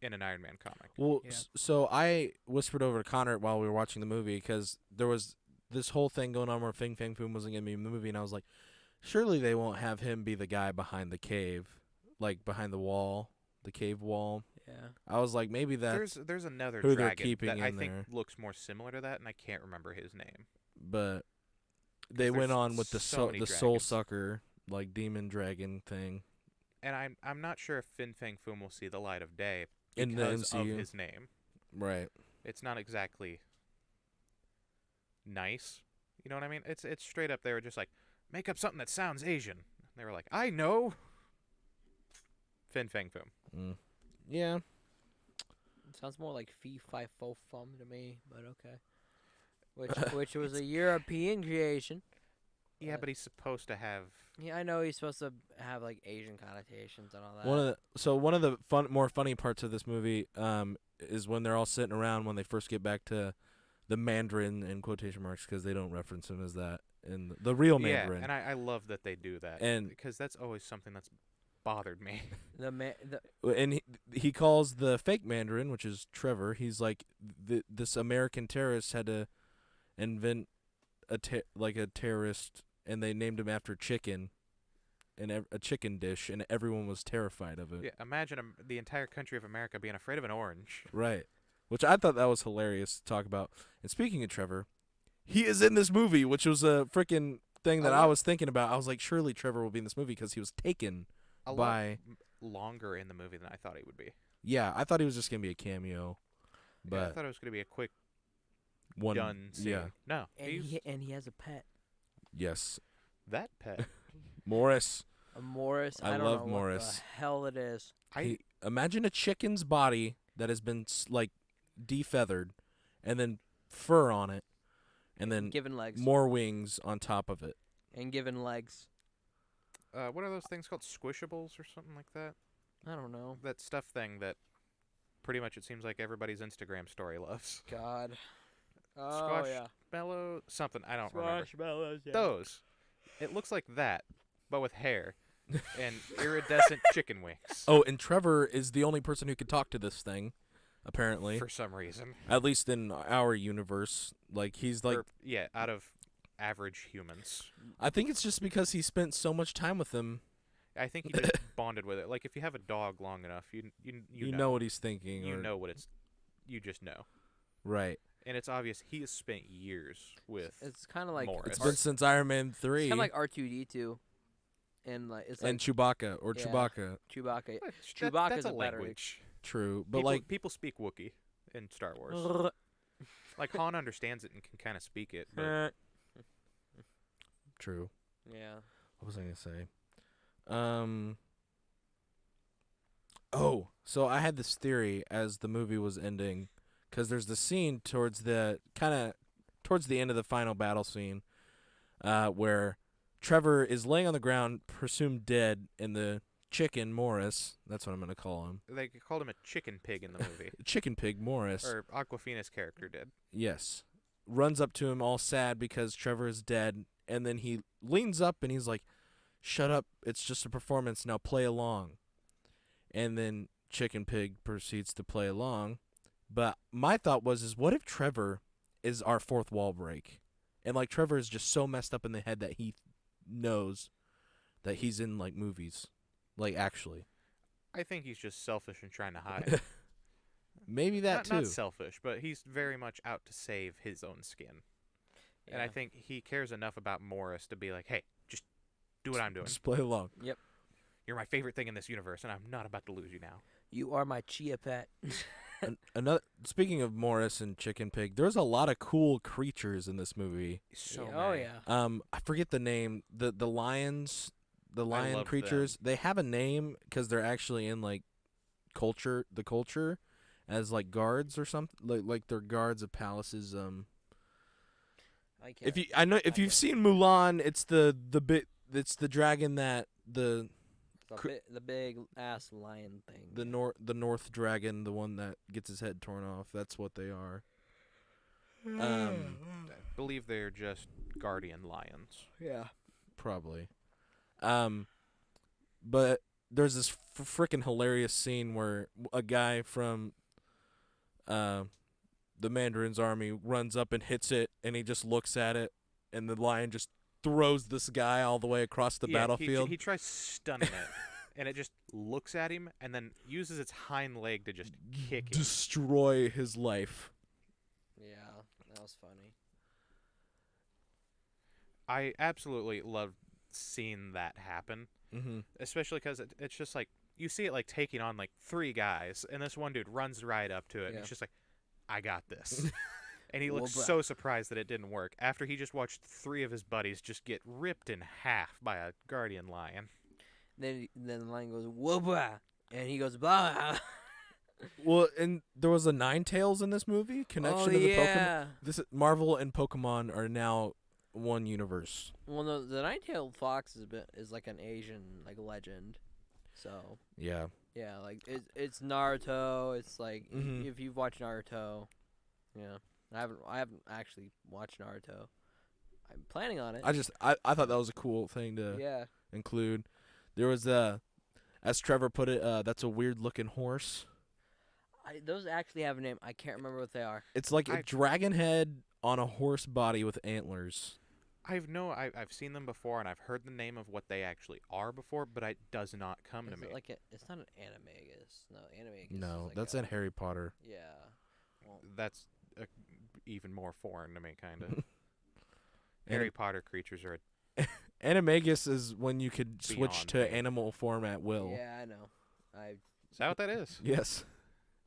Speaker 2: in an Iron Man comic.
Speaker 1: Well,
Speaker 3: Yeah.
Speaker 1: so I whispered over to Connor while we were watching the movie because there was this whole thing going on where Fing Fang Foom wasn't going to be in the movie, and I was like, surely they won't have him be the guy behind the cave, like behind the wall, the cave wall.
Speaker 3: Yeah.
Speaker 1: I was like, maybe that's,
Speaker 2: There's another
Speaker 1: who they're
Speaker 2: dragon
Speaker 1: keeping
Speaker 2: that I
Speaker 1: in
Speaker 2: think
Speaker 1: there.
Speaker 2: looks more similar to that, and I can't remember his name.
Speaker 1: but they
Speaker 2: there's
Speaker 1: went on with the
Speaker 2: so many
Speaker 1: the soul
Speaker 2: dragons.
Speaker 1: sucker, like demon dragon thing.
Speaker 2: And I'm not sure if Fin Fang Foom will see the light of day
Speaker 1: In the
Speaker 2: because of
Speaker 1: MCU.
Speaker 2: his name.
Speaker 1: Right.
Speaker 2: It's not exactly nice. You know what I mean? It's straight up. They were just like, make up something that sounds Asian. They were like, I know. Fin Fang Foom.
Speaker 1: Mm. Yeah.
Speaker 3: It sounds more like fee fi fo fum to me, but okay. Which was a European creation.
Speaker 2: Yeah, but he's supposed to have.
Speaker 3: Yeah, I know he's supposed to have like Asian connotations and all that.
Speaker 1: One of the more funny parts of this movie is when they're all sitting around when they first get back to the Mandarin in quotation marks because they don't reference him as that in the real Mandarin.
Speaker 2: Yeah, and I love that they do that.
Speaker 1: And-
Speaker 2: because that's always something that's bothered me.
Speaker 1: And he calls the fake Mandarin, which is Trevor. He's like, this American terrorist had to invent a terrorist, and they named him after chicken, and a chicken dish, and everyone was terrified of it.
Speaker 2: Yeah, imagine the entire country of America being afraid of an orange.
Speaker 1: Right. Which I thought that was hilarious to talk about. And speaking of Trevor, he is in this movie, which was a freaking thing that I was thinking about. I was like, surely Trevor will be in this movie because he was taken
Speaker 2: A
Speaker 1: by.
Speaker 2: lot longer in the movie than I thought he would be.
Speaker 1: Yeah, I thought he was just gonna be a cameo, but
Speaker 2: Yeah, I thought it was going to be a quick
Speaker 1: one
Speaker 2: done scene.
Speaker 1: Yeah.
Speaker 2: No.
Speaker 3: and he has a pet.
Speaker 1: Yes.
Speaker 2: that pet.
Speaker 1: Morris.
Speaker 3: A Morris.
Speaker 1: I
Speaker 3: I don't
Speaker 1: love
Speaker 3: know
Speaker 1: Morris.
Speaker 3: what the hell it is.
Speaker 1: Imagine a chicken's body that has been like defeathered, and then fur on it, and then
Speaker 3: Given legs.
Speaker 1: more wings on top of it.
Speaker 3: And given legs.
Speaker 2: What are those things called? Squishables or something like that?
Speaker 3: I don't know.
Speaker 2: That stuff thing that pretty much it seems like everybody's Instagram story loves.
Speaker 3: God. Oh,
Speaker 2: Squash
Speaker 3: yeah.
Speaker 2: mellow something. I don't remember.
Speaker 3: Squashmallows, yeah.
Speaker 2: Those. It looks like that, but with hair and iridescent chicken wings.
Speaker 1: Oh, and Trevor is the only person who could talk to this thing, apparently.
Speaker 2: For some reason.
Speaker 1: At least in our universe. Like, he's like...
Speaker 2: Yeah, out of average humans.
Speaker 1: I think it's just because he spent so much time with them.
Speaker 2: I think he just bonded with it. Like, if you have a dog long enough, you
Speaker 1: know what he's thinking.
Speaker 2: You
Speaker 1: or,
Speaker 2: know what it's... You just know.
Speaker 1: Right.
Speaker 2: And it's obvious he has spent years with
Speaker 3: It's kind of like
Speaker 2: Morris.
Speaker 1: It's been since Iron Man 3.
Speaker 3: It's kind of like R2D2, and like it's like
Speaker 1: and Chewbacca, or
Speaker 3: Yeah.
Speaker 1: Chewbacca.
Speaker 3: Chewbacca.
Speaker 2: That's
Speaker 3: Chewbacca's
Speaker 2: a
Speaker 3: a better-
Speaker 2: language.
Speaker 1: True. But,
Speaker 2: People speak Wookiee in Star Wars. Like, Han understands it and can kind of speak it, but
Speaker 1: true.
Speaker 3: Yeah.
Speaker 1: What was I going to say? Oh, so I had this theory as the movie was ending, because there's the scene towards the end of the final battle scene, where Trevor is laying on the ground, presumed dead, and the chicken Morris, that's what I'm going to call him.
Speaker 2: they called him a chicken pig in the movie.
Speaker 1: Chicken pig Morris.
Speaker 2: Or Aquafina's character did.
Speaker 1: Yes. Runs up to him all sad because Trevor is dead, and then he leans up and he's like, "Shut up, it's just a performance, now play along." And then Chicken Pig proceeds to play along. But my thought is what if Trevor is our fourth wall break? And like Trevor is just so messed up in the head that he knows that he's in like movies. Like actually.
Speaker 2: I think he's just selfish and trying to hide.
Speaker 1: Maybe that
Speaker 2: Not
Speaker 1: too.
Speaker 2: selfish, but he's very much out to save his own skin. And I think he cares enough about Morris to be like, hey, just do what I'm doing.
Speaker 1: Just play along.
Speaker 3: Yep.
Speaker 2: You're my favorite thing in this universe, and I'm not about to lose you now.
Speaker 3: You are my chia pet.
Speaker 1: Another. Speaking of Morris and Chicken Pig, there's a lot of cool creatures in this movie.
Speaker 2: So
Speaker 3: Oh
Speaker 2: many.
Speaker 3: yeah.
Speaker 1: I forget the name. The lions, the lion
Speaker 2: love
Speaker 1: creatures. They have a name because they're actually in like the culture, as like guards or something. Like they're guards of palaces.
Speaker 3: I can't.
Speaker 1: If you've seen Mulan, it's the dragon that the
Speaker 3: the big ass lion thing.
Speaker 1: the North dragon, the one that gets his head torn off. That's what they are.
Speaker 2: I believe they're just guardian lions.
Speaker 3: Yeah.
Speaker 1: Probably. But there's this freaking hilarious scene where a guy from the Mandarin's army runs up and hits it, and he just looks at it, and the lion just throws this guy all the way across the battlefield.
Speaker 2: He tries stunning it, and it just looks at him and then uses its hind leg to just kick him.
Speaker 1: Destroy his life.
Speaker 3: Yeah, that was funny.
Speaker 2: I absolutely love seeing that happen,
Speaker 1: Mm-hmm.
Speaker 2: especially because it's just like you see it like taking on like 3 guys, and this one dude runs right up to it, and
Speaker 3: Yeah.
Speaker 2: it's just like, I got this. And he looks
Speaker 3: Well,
Speaker 2: so surprised that it didn't work after he just watched 3 of his buddies just get ripped in half by a guardian lion.
Speaker 3: Then the lion goes whoa, and he goes blah.
Speaker 1: Well, and there was a Ninetales in this movie. Connection to the Pokemon.
Speaker 3: yeah.
Speaker 1: This Marvel and Pokemon are now one universe.
Speaker 3: Well, no, the nine-tailed fox is like an Asian like legend. So
Speaker 1: Yeah.
Speaker 3: yeah, like it's Naruto. It's like
Speaker 1: Mhm.
Speaker 3: if you've watched Naruto, yeah. I haven't actually watched Naruto. I'm planning on it.
Speaker 1: I thought that was a cool thing to
Speaker 3: yeah.
Speaker 1: include. There was as Trevor put it, that's a weird looking horse.
Speaker 3: Those actually have a name. I can't remember what they are.
Speaker 1: It's like a dragon head on a horse body with antlers.
Speaker 2: I've seen them before, and I've heard the name of what they actually are before, but it does not come to
Speaker 3: Is
Speaker 2: me.
Speaker 3: it like it's not an animagus. No, animagus.
Speaker 1: No,
Speaker 3: is like
Speaker 1: that's in Harry Potter.
Speaker 3: Yeah. Well,
Speaker 2: That's even more foreign to me, kind of. Harry Potter creatures are
Speaker 1: Animagus is when you could switch
Speaker 2: Beyond
Speaker 1: to
Speaker 2: me.
Speaker 1: animal form at will.
Speaker 3: yeah, I know.
Speaker 2: Is that what that is?
Speaker 1: Yes.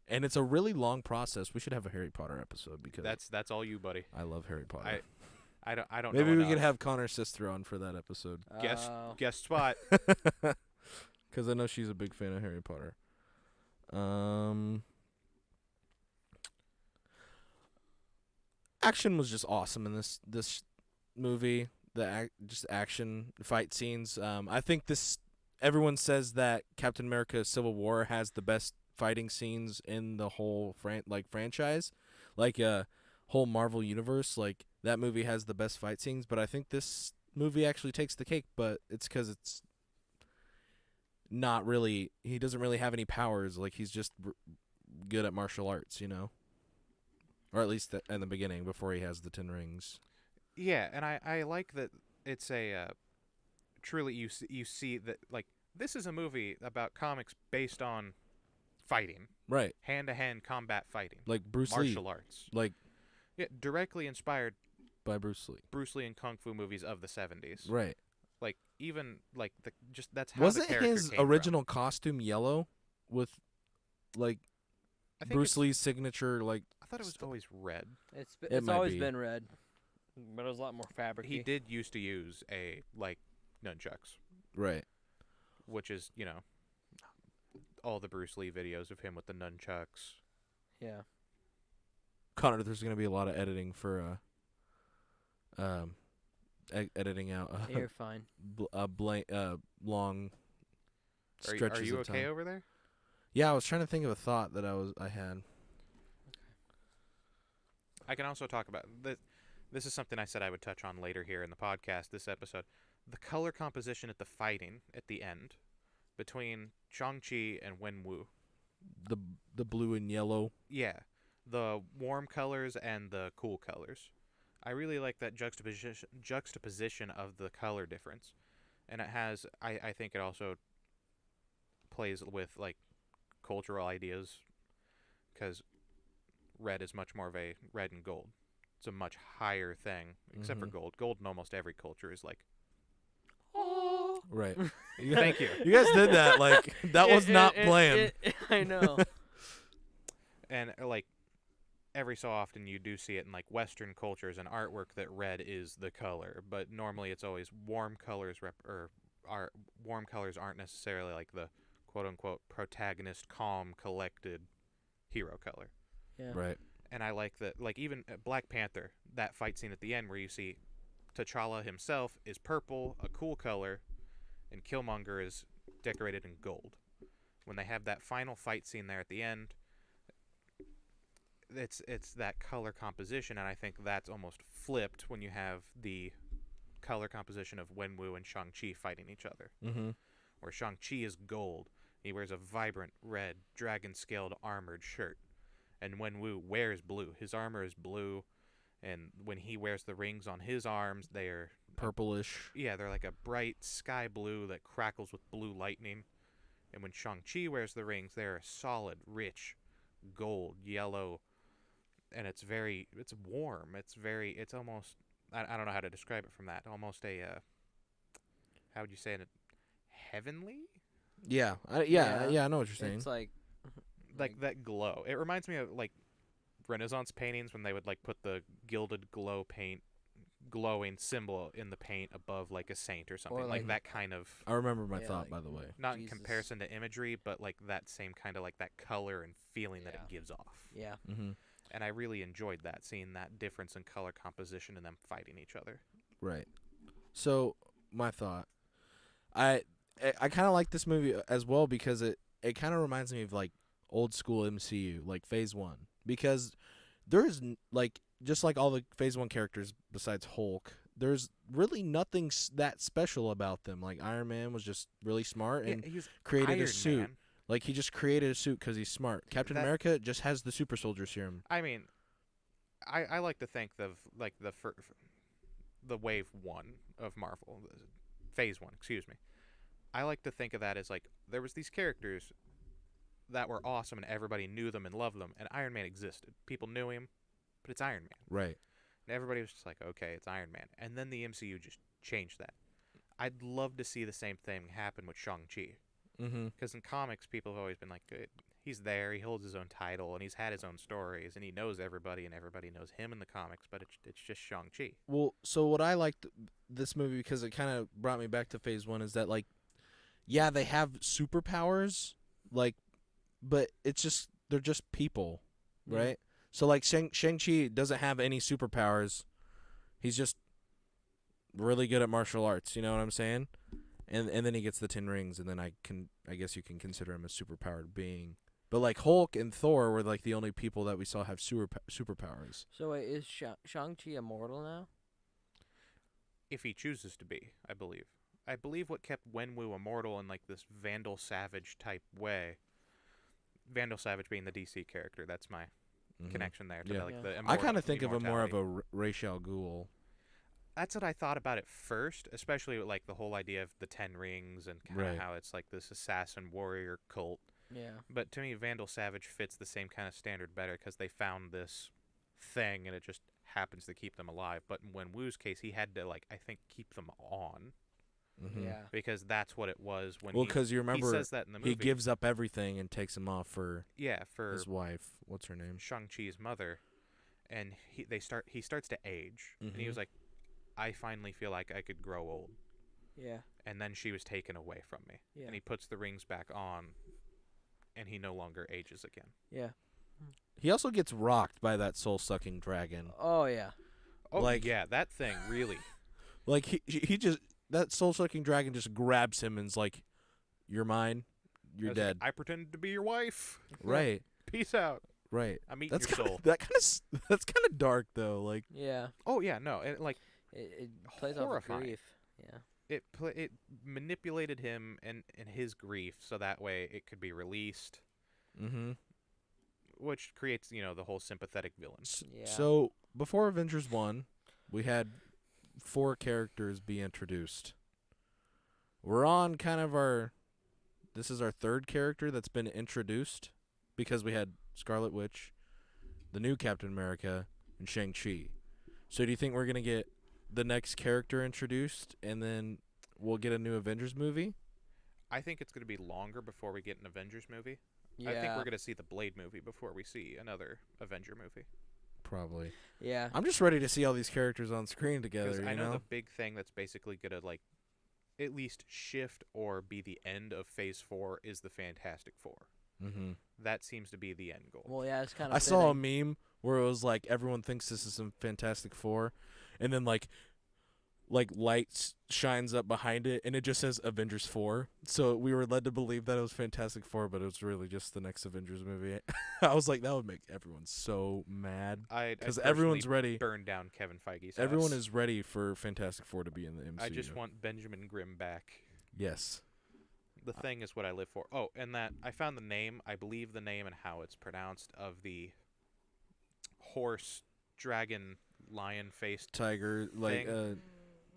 Speaker 1: And it's a really long process. We should have a Harry Potter episode because
Speaker 2: That's all you, buddy.
Speaker 1: I love Harry Potter.
Speaker 2: I don't
Speaker 1: Maybe
Speaker 2: know
Speaker 1: we
Speaker 2: enough.
Speaker 1: could have Connor's sister on for that episode.
Speaker 2: Guest spot.
Speaker 1: Because I know she's a big fan of Harry Potter. Action was just awesome in this movie. Just action fight scenes. I think everyone says that Captain America: Civil War has the best fighting scenes in the whole franchise, whole Marvel universe. Like that movie has the best fight scenes, but I think this movie actually takes the cake. But it's because it's not really. He doesn't really have any powers. Like he's just good at martial arts, or at least in the beginning before he has the 10 rings.
Speaker 2: Yeah, and I like that it's a truly you see that like this is a movie about comics based on fighting,
Speaker 1: Right.
Speaker 2: hand-to-hand combat fighting,
Speaker 1: Like Bruce
Speaker 2: martial
Speaker 1: Lee.
Speaker 2: arts.
Speaker 1: Like
Speaker 2: Yeah, directly inspired
Speaker 1: by Bruce Lee.
Speaker 2: Bruce Lee and kung fu movies of the 70s.
Speaker 1: Right.
Speaker 2: Like even like that's how
Speaker 1: Wasn't
Speaker 2: the character
Speaker 1: his
Speaker 2: came
Speaker 1: original costume yellow with like
Speaker 2: I think
Speaker 1: Bruce Lee's signature
Speaker 2: I thought it was always red.
Speaker 3: It's
Speaker 1: might
Speaker 3: always
Speaker 1: be.
Speaker 3: been red, but it was a lot more fabric.
Speaker 2: He did used to use a nunchucks,
Speaker 1: right.
Speaker 2: which is, all the Bruce Lee videos of him with the nunchucks.
Speaker 3: Yeah.
Speaker 1: Connor, there's going to be a lot of editing for editing out
Speaker 3: You're fine.
Speaker 1: long
Speaker 2: Are
Speaker 1: stretches
Speaker 2: you
Speaker 1: of
Speaker 2: okay
Speaker 1: time.
Speaker 2: over there?
Speaker 1: Yeah, I was trying to think of a thought that I had.
Speaker 2: I can also talk about this is something I said I would touch on later here in the podcast, this episode. The color composition at the fighting at the end between Shang-Chi and Wenwu.
Speaker 1: The blue and yellow.
Speaker 2: Yeah. The warm colors and the cool colors. I really like that juxtaposition of the color difference. And it has I think it also plays with cultural ideas because red is much more of a red and gold. It's a much higher thing, except for gold. Gold in almost every culture is like, oh.
Speaker 1: Right.
Speaker 2: Thank you.
Speaker 1: You guys did that. That was not planned.
Speaker 3: I know.
Speaker 2: And every so often you do see it in Western cultures and artwork that red is the color, but normally it's always warm colors warm colors aren't necessarily the quote unquote protagonist, calm, collected hero color.
Speaker 3: Yeah.
Speaker 1: Right.
Speaker 2: And I like that, even Black Panther, that fight scene at the end where you see T'Challa himself is purple, a cool color, and Killmonger is decorated in gold. When they have that final fight scene there at the end, it's that color composition, and I think that's almost flipped when you have the color composition of Wenwu and Shang-Chi fighting each other.
Speaker 1: Mm-hmm.
Speaker 2: Where Shang-Chi is gold. He wears a vibrant red, dragon-scaled armored shirt. And Wenwu wears blue. His armor is blue, and when he wears the rings on his arms, they're
Speaker 1: purplish.
Speaker 2: They're like a bright sky blue that crackles with blue lightning. And when Shang-Chi wears the rings, they're a solid, rich, gold, yellow, and it's warm. It's almost, I don't know how to describe it from that. Almost a, how would you say it? Heavenly?
Speaker 1: Yeah. I know what you're saying.
Speaker 3: It's
Speaker 2: like that glow. It reminds me of Renaissance paintings when they would put the gilded glowing symbol in the paint above a saint or something,
Speaker 3: Or
Speaker 2: that kind of.
Speaker 1: I remember my thought, by the way.
Speaker 2: Not
Speaker 3: Jesus.
Speaker 2: in comparison to imagery, but that same kind of that color and feeling that it
Speaker 3: Yeah.
Speaker 2: gives off.
Speaker 3: Yeah.
Speaker 1: Mm-hmm.
Speaker 2: And I really enjoyed that, seeing that difference in color composition and them fighting each other.
Speaker 1: Right. So my thought, I kind of like this movie as well because it kind of reminds me of old school MCU, Phase 1, because there's just like all the Phase 1 characters besides Hulk, there's really nothing that special about them. Iron Man was just really smart and
Speaker 2: he's
Speaker 1: created
Speaker 2: Iron
Speaker 1: a suit.
Speaker 2: Man.
Speaker 1: He just created a suit because he's smart. Captain America just has the super soldier serum.
Speaker 2: I mean, I like to think of the wave 1 of Marvel, Phase 1, excuse me. I like to think of that as there was these characters that were awesome and everybody knew them and loved them, and Iron Man existed. People knew him, but it's Iron Man.
Speaker 1: Right.
Speaker 2: And everybody was just okay, it's Iron Man. And then the MCU just changed that. I'd love to see the same thing happen with Shang-Chi.
Speaker 1: Mm-hmm.
Speaker 2: Because in comics, people have always been he's there, he holds his own title, and he's had his own stories, and he knows everybody, and everybody knows him in the comics, but it's just Shang-Chi.
Speaker 1: Well, so what I liked this movie, because it kind of brought me back to Phase 1, is that, like, yeah, they have superpowers, like, but it's just, they're just people, right? So, like, Shang-Chi doesn't have any superpowers. He's just really good at martial arts, you know what I'm saying? And then he gets the 10 rings, and then I guess you can consider him a superpowered being. But, like, Hulk and Thor were, like, the only people that we saw have superpowers.
Speaker 3: So wait, is Shang-Chi immortal now?
Speaker 2: If he chooses to be, I believe. I believe what kept Wenwu immortal in, like, this Vandal Savage type way. Vandal Savage being the DC character. That's my connection there to
Speaker 1: Yeah.
Speaker 2: the, like, the
Speaker 1: I kind of think of him more of
Speaker 2: immortality.
Speaker 1: a Ra's al Ghul.
Speaker 2: That's what I thought about it first, especially with, like, the whole idea of the 10 rings and kind of
Speaker 1: Right.
Speaker 2: how it's like this assassin warrior cult.
Speaker 3: Yeah.
Speaker 2: But to me, Vandal Savage fits the same kind of standard better because they found this thing and it just happens to keep them alive. But in Wenwu's case, he had to, like, I think, keep them on
Speaker 3: Yeah.
Speaker 2: because that's what it was when
Speaker 1: Well, because you
Speaker 2: he
Speaker 1: remember
Speaker 2: says that in the movie.
Speaker 1: he gives up everything and takes him off for
Speaker 2: for
Speaker 1: his wife. What's her name?
Speaker 2: Shang-Chi's mother, and he starts to age, and he was like, I finally feel like I could grow old.
Speaker 3: Yeah.
Speaker 2: And then she was taken away from me.
Speaker 3: Yeah.
Speaker 2: And he puts the rings back on, and he no longer ages again.
Speaker 3: Yeah.
Speaker 1: He also gets rocked by that soul-sucking dragon.
Speaker 3: Oh yeah.
Speaker 2: Oh,
Speaker 1: Like-
Speaker 2: yeah, that thing, really.
Speaker 1: Like, he just, that soul-sucking dragon just grabs him and's like, you're mine,
Speaker 2: I
Speaker 1: you're
Speaker 2: was like,
Speaker 1: dead.
Speaker 2: I pretended to be your wife.
Speaker 1: Right,
Speaker 2: Peace out.
Speaker 1: right.
Speaker 2: I'm eating
Speaker 1: That's
Speaker 2: your
Speaker 1: kinda,
Speaker 2: soul.
Speaker 1: that's kind of dark, though. Like,
Speaker 3: Yeah.
Speaker 2: Oh, yeah, no. And, like,
Speaker 3: It plays off of
Speaker 2: Horrifying.
Speaker 3: grief. Yeah.
Speaker 2: it manipulated him and his grief so that way it could be released, which creates, the whole sympathetic villain.
Speaker 3: Yeah.
Speaker 1: So, before Avengers 1, we had 4 characters be introduced. We're on kind of this is our 3rd character that's been introduced because we had Scarlet Witch, the new Captain America, and Shang-Chi. So do you think we're going to get the next character introduced and then we'll get a new Avengers movie?
Speaker 2: I think it's going to be longer before we get an Avengers movie.
Speaker 3: Yeah.
Speaker 2: I think we're going to see the Blade movie before we see another Avenger movie.
Speaker 1: Probably.
Speaker 3: Yeah.
Speaker 1: I'm just ready to see all these characters on screen together,
Speaker 2: Because I
Speaker 1: you
Speaker 2: know
Speaker 1: know?
Speaker 2: the big thing that's basically going to, like, at least shift or be the end of Phase 4 is the Fantastic Four.
Speaker 1: Mm-hmm.
Speaker 2: That seems to be the end goal.
Speaker 3: Well, yeah, it's kind of.
Speaker 1: I saw a meme where it was like everyone thinks this is some Fantastic Four, and then like light shines up behind it, and it just says Avengers 4. So we were led to believe that it was Fantastic Four, but it was really just the next Avengers movie. I was like, that would make everyone so mad because everyone's ready.
Speaker 2: Burn down Kevin Feige's house.
Speaker 1: Everyone is ready for Fantastic Four to be in the MCU.
Speaker 2: I just want Benjamin Grimm back.
Speaker 1: Yes.
Speaker 2: The Thing is what I live for. Oh, and that I found the name. I believe the name and how it's pronounced of the horse, dragon, lion-faced
Speaker 1: Tiger, like
Speaker 2: thing.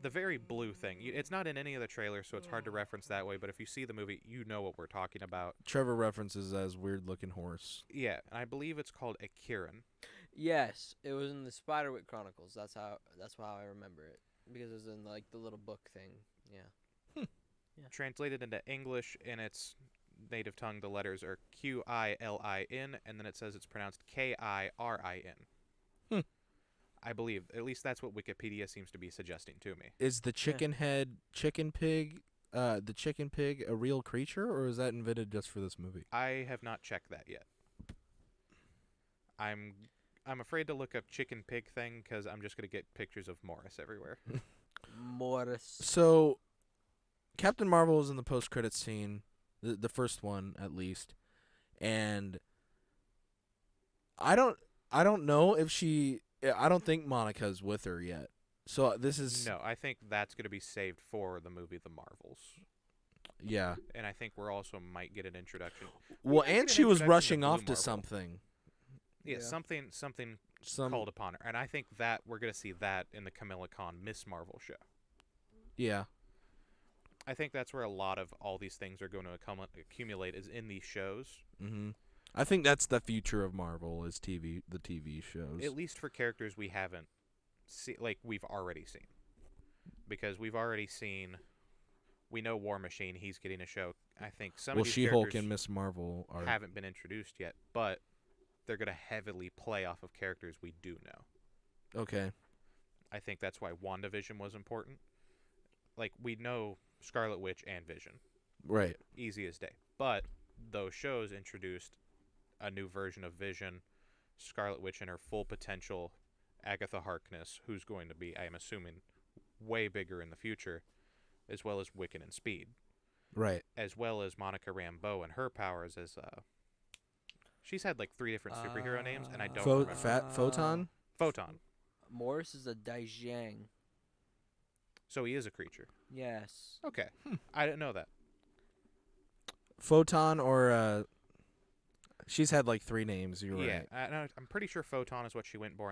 Speaker 2: The very blue thing. It's not in any of the trailers, so it's hard to reference that way. But if you see the movie, you know what we're talking about.
Speaker 1: Trevor references as weird-looking horse.
Speaker 2: Yeah, and I believe it's called a Kirin.
Speaker 3: Yes, it was in the Spiderwick Chronicles. That's how I remember it because it was in like the little book thing. Yeah.
Speaker 2: Translated into English in its native tongue, the letters are Qilin, and then it says it's pronounced Kirin. I believe. At least that's what Wikipedia seems to be suggesting to me.
Speaker 1: Is the chicken pig a real creature, or is that invented just for this movie?
Speaker 2: I have not checked that yet. I'm afraid to look up chicken pig thing because I'm just going to get pictures of Morris everywhere.
Speaker 3: Morris.
Speaker 1: So, Captain Marvel is in the post-credits scene, the first one at least, and I don't know if I don't think Monica's with her yet. So this is
Speaker 2: No, I think that's going to be saved for the movie The Marvels.
Speaker 1: Yeah.
Speaker 2: And I think we're also might get an introduction.
Speaker 1: Well,
Speaker 2: might get
Speaker 1: and
Speaker 2: an
Speaker 1: she was
Speaker 2: introduction
Speaker 1: rushing
Speaker 2: to
Speaker 1: off
Speaker 2: Blue
Speaker 1: to
Speaker 2: Marvel.
Speaker 1: something.
Speaker 2: Yeah,
Speaker 3: Yeah.
Speaker 2: something
Speaker 1: Some
Speaker 2: called upon her. And I think that we're going to see that in the Camilla Khan Miss Marvel show.
Speaker 1: Yeah.
Speaker 2: I think that's where a lot of all these things are going to accumulate is in these shows.
Speaker 1: Mm-hmm. I think that's the future of Marvel is the TV shows.
Speaker 2: At least for characters we haven't we've already seen. Because we've already seen, we know War Machine, he's getting a show. I think some
Speaker 1: Well,
Speaker 2: of these
Speaker 1: She-Hulk
Speaker 2: characters
Speaker 1: and Miss Marvel are.
Speaker 2: haven't been introduced yet, but they're going to heavily play off of characters we do know.
Speaker 1: Okay.
Speaker 2: I think that's why WandaVision was important. Like, we know Scarlet Witch and Vision.
Speaker 1: Right.
Speaker 2: Easy as day. But those shows introduced a new version of Vision, Scarlet Witch in her full potential, Agatha Harkness, who's going to be, I'm assuming, way bigger in the future, as well as Wiccan and Speed.
Speaker 1: Right.
Speaker 2: As well as Monica Rambeau and her powers as she's had like 3 different superhero names, and I don't remember.
Speaker 1: Photon?
Speaker 2: Photon.
Speaker 3: Morris is a Daijang.
Speaker 2: So he is a creature.
Speaker 3: Yes.
Speaker 2: Okay. I didn't know that.
Speaker 1: Photon or she's had like 3 names. You're
Speaker 2: Yeah,
Speaker 1: right.
Speaker 2: I'm pretty sure Photon is what she went by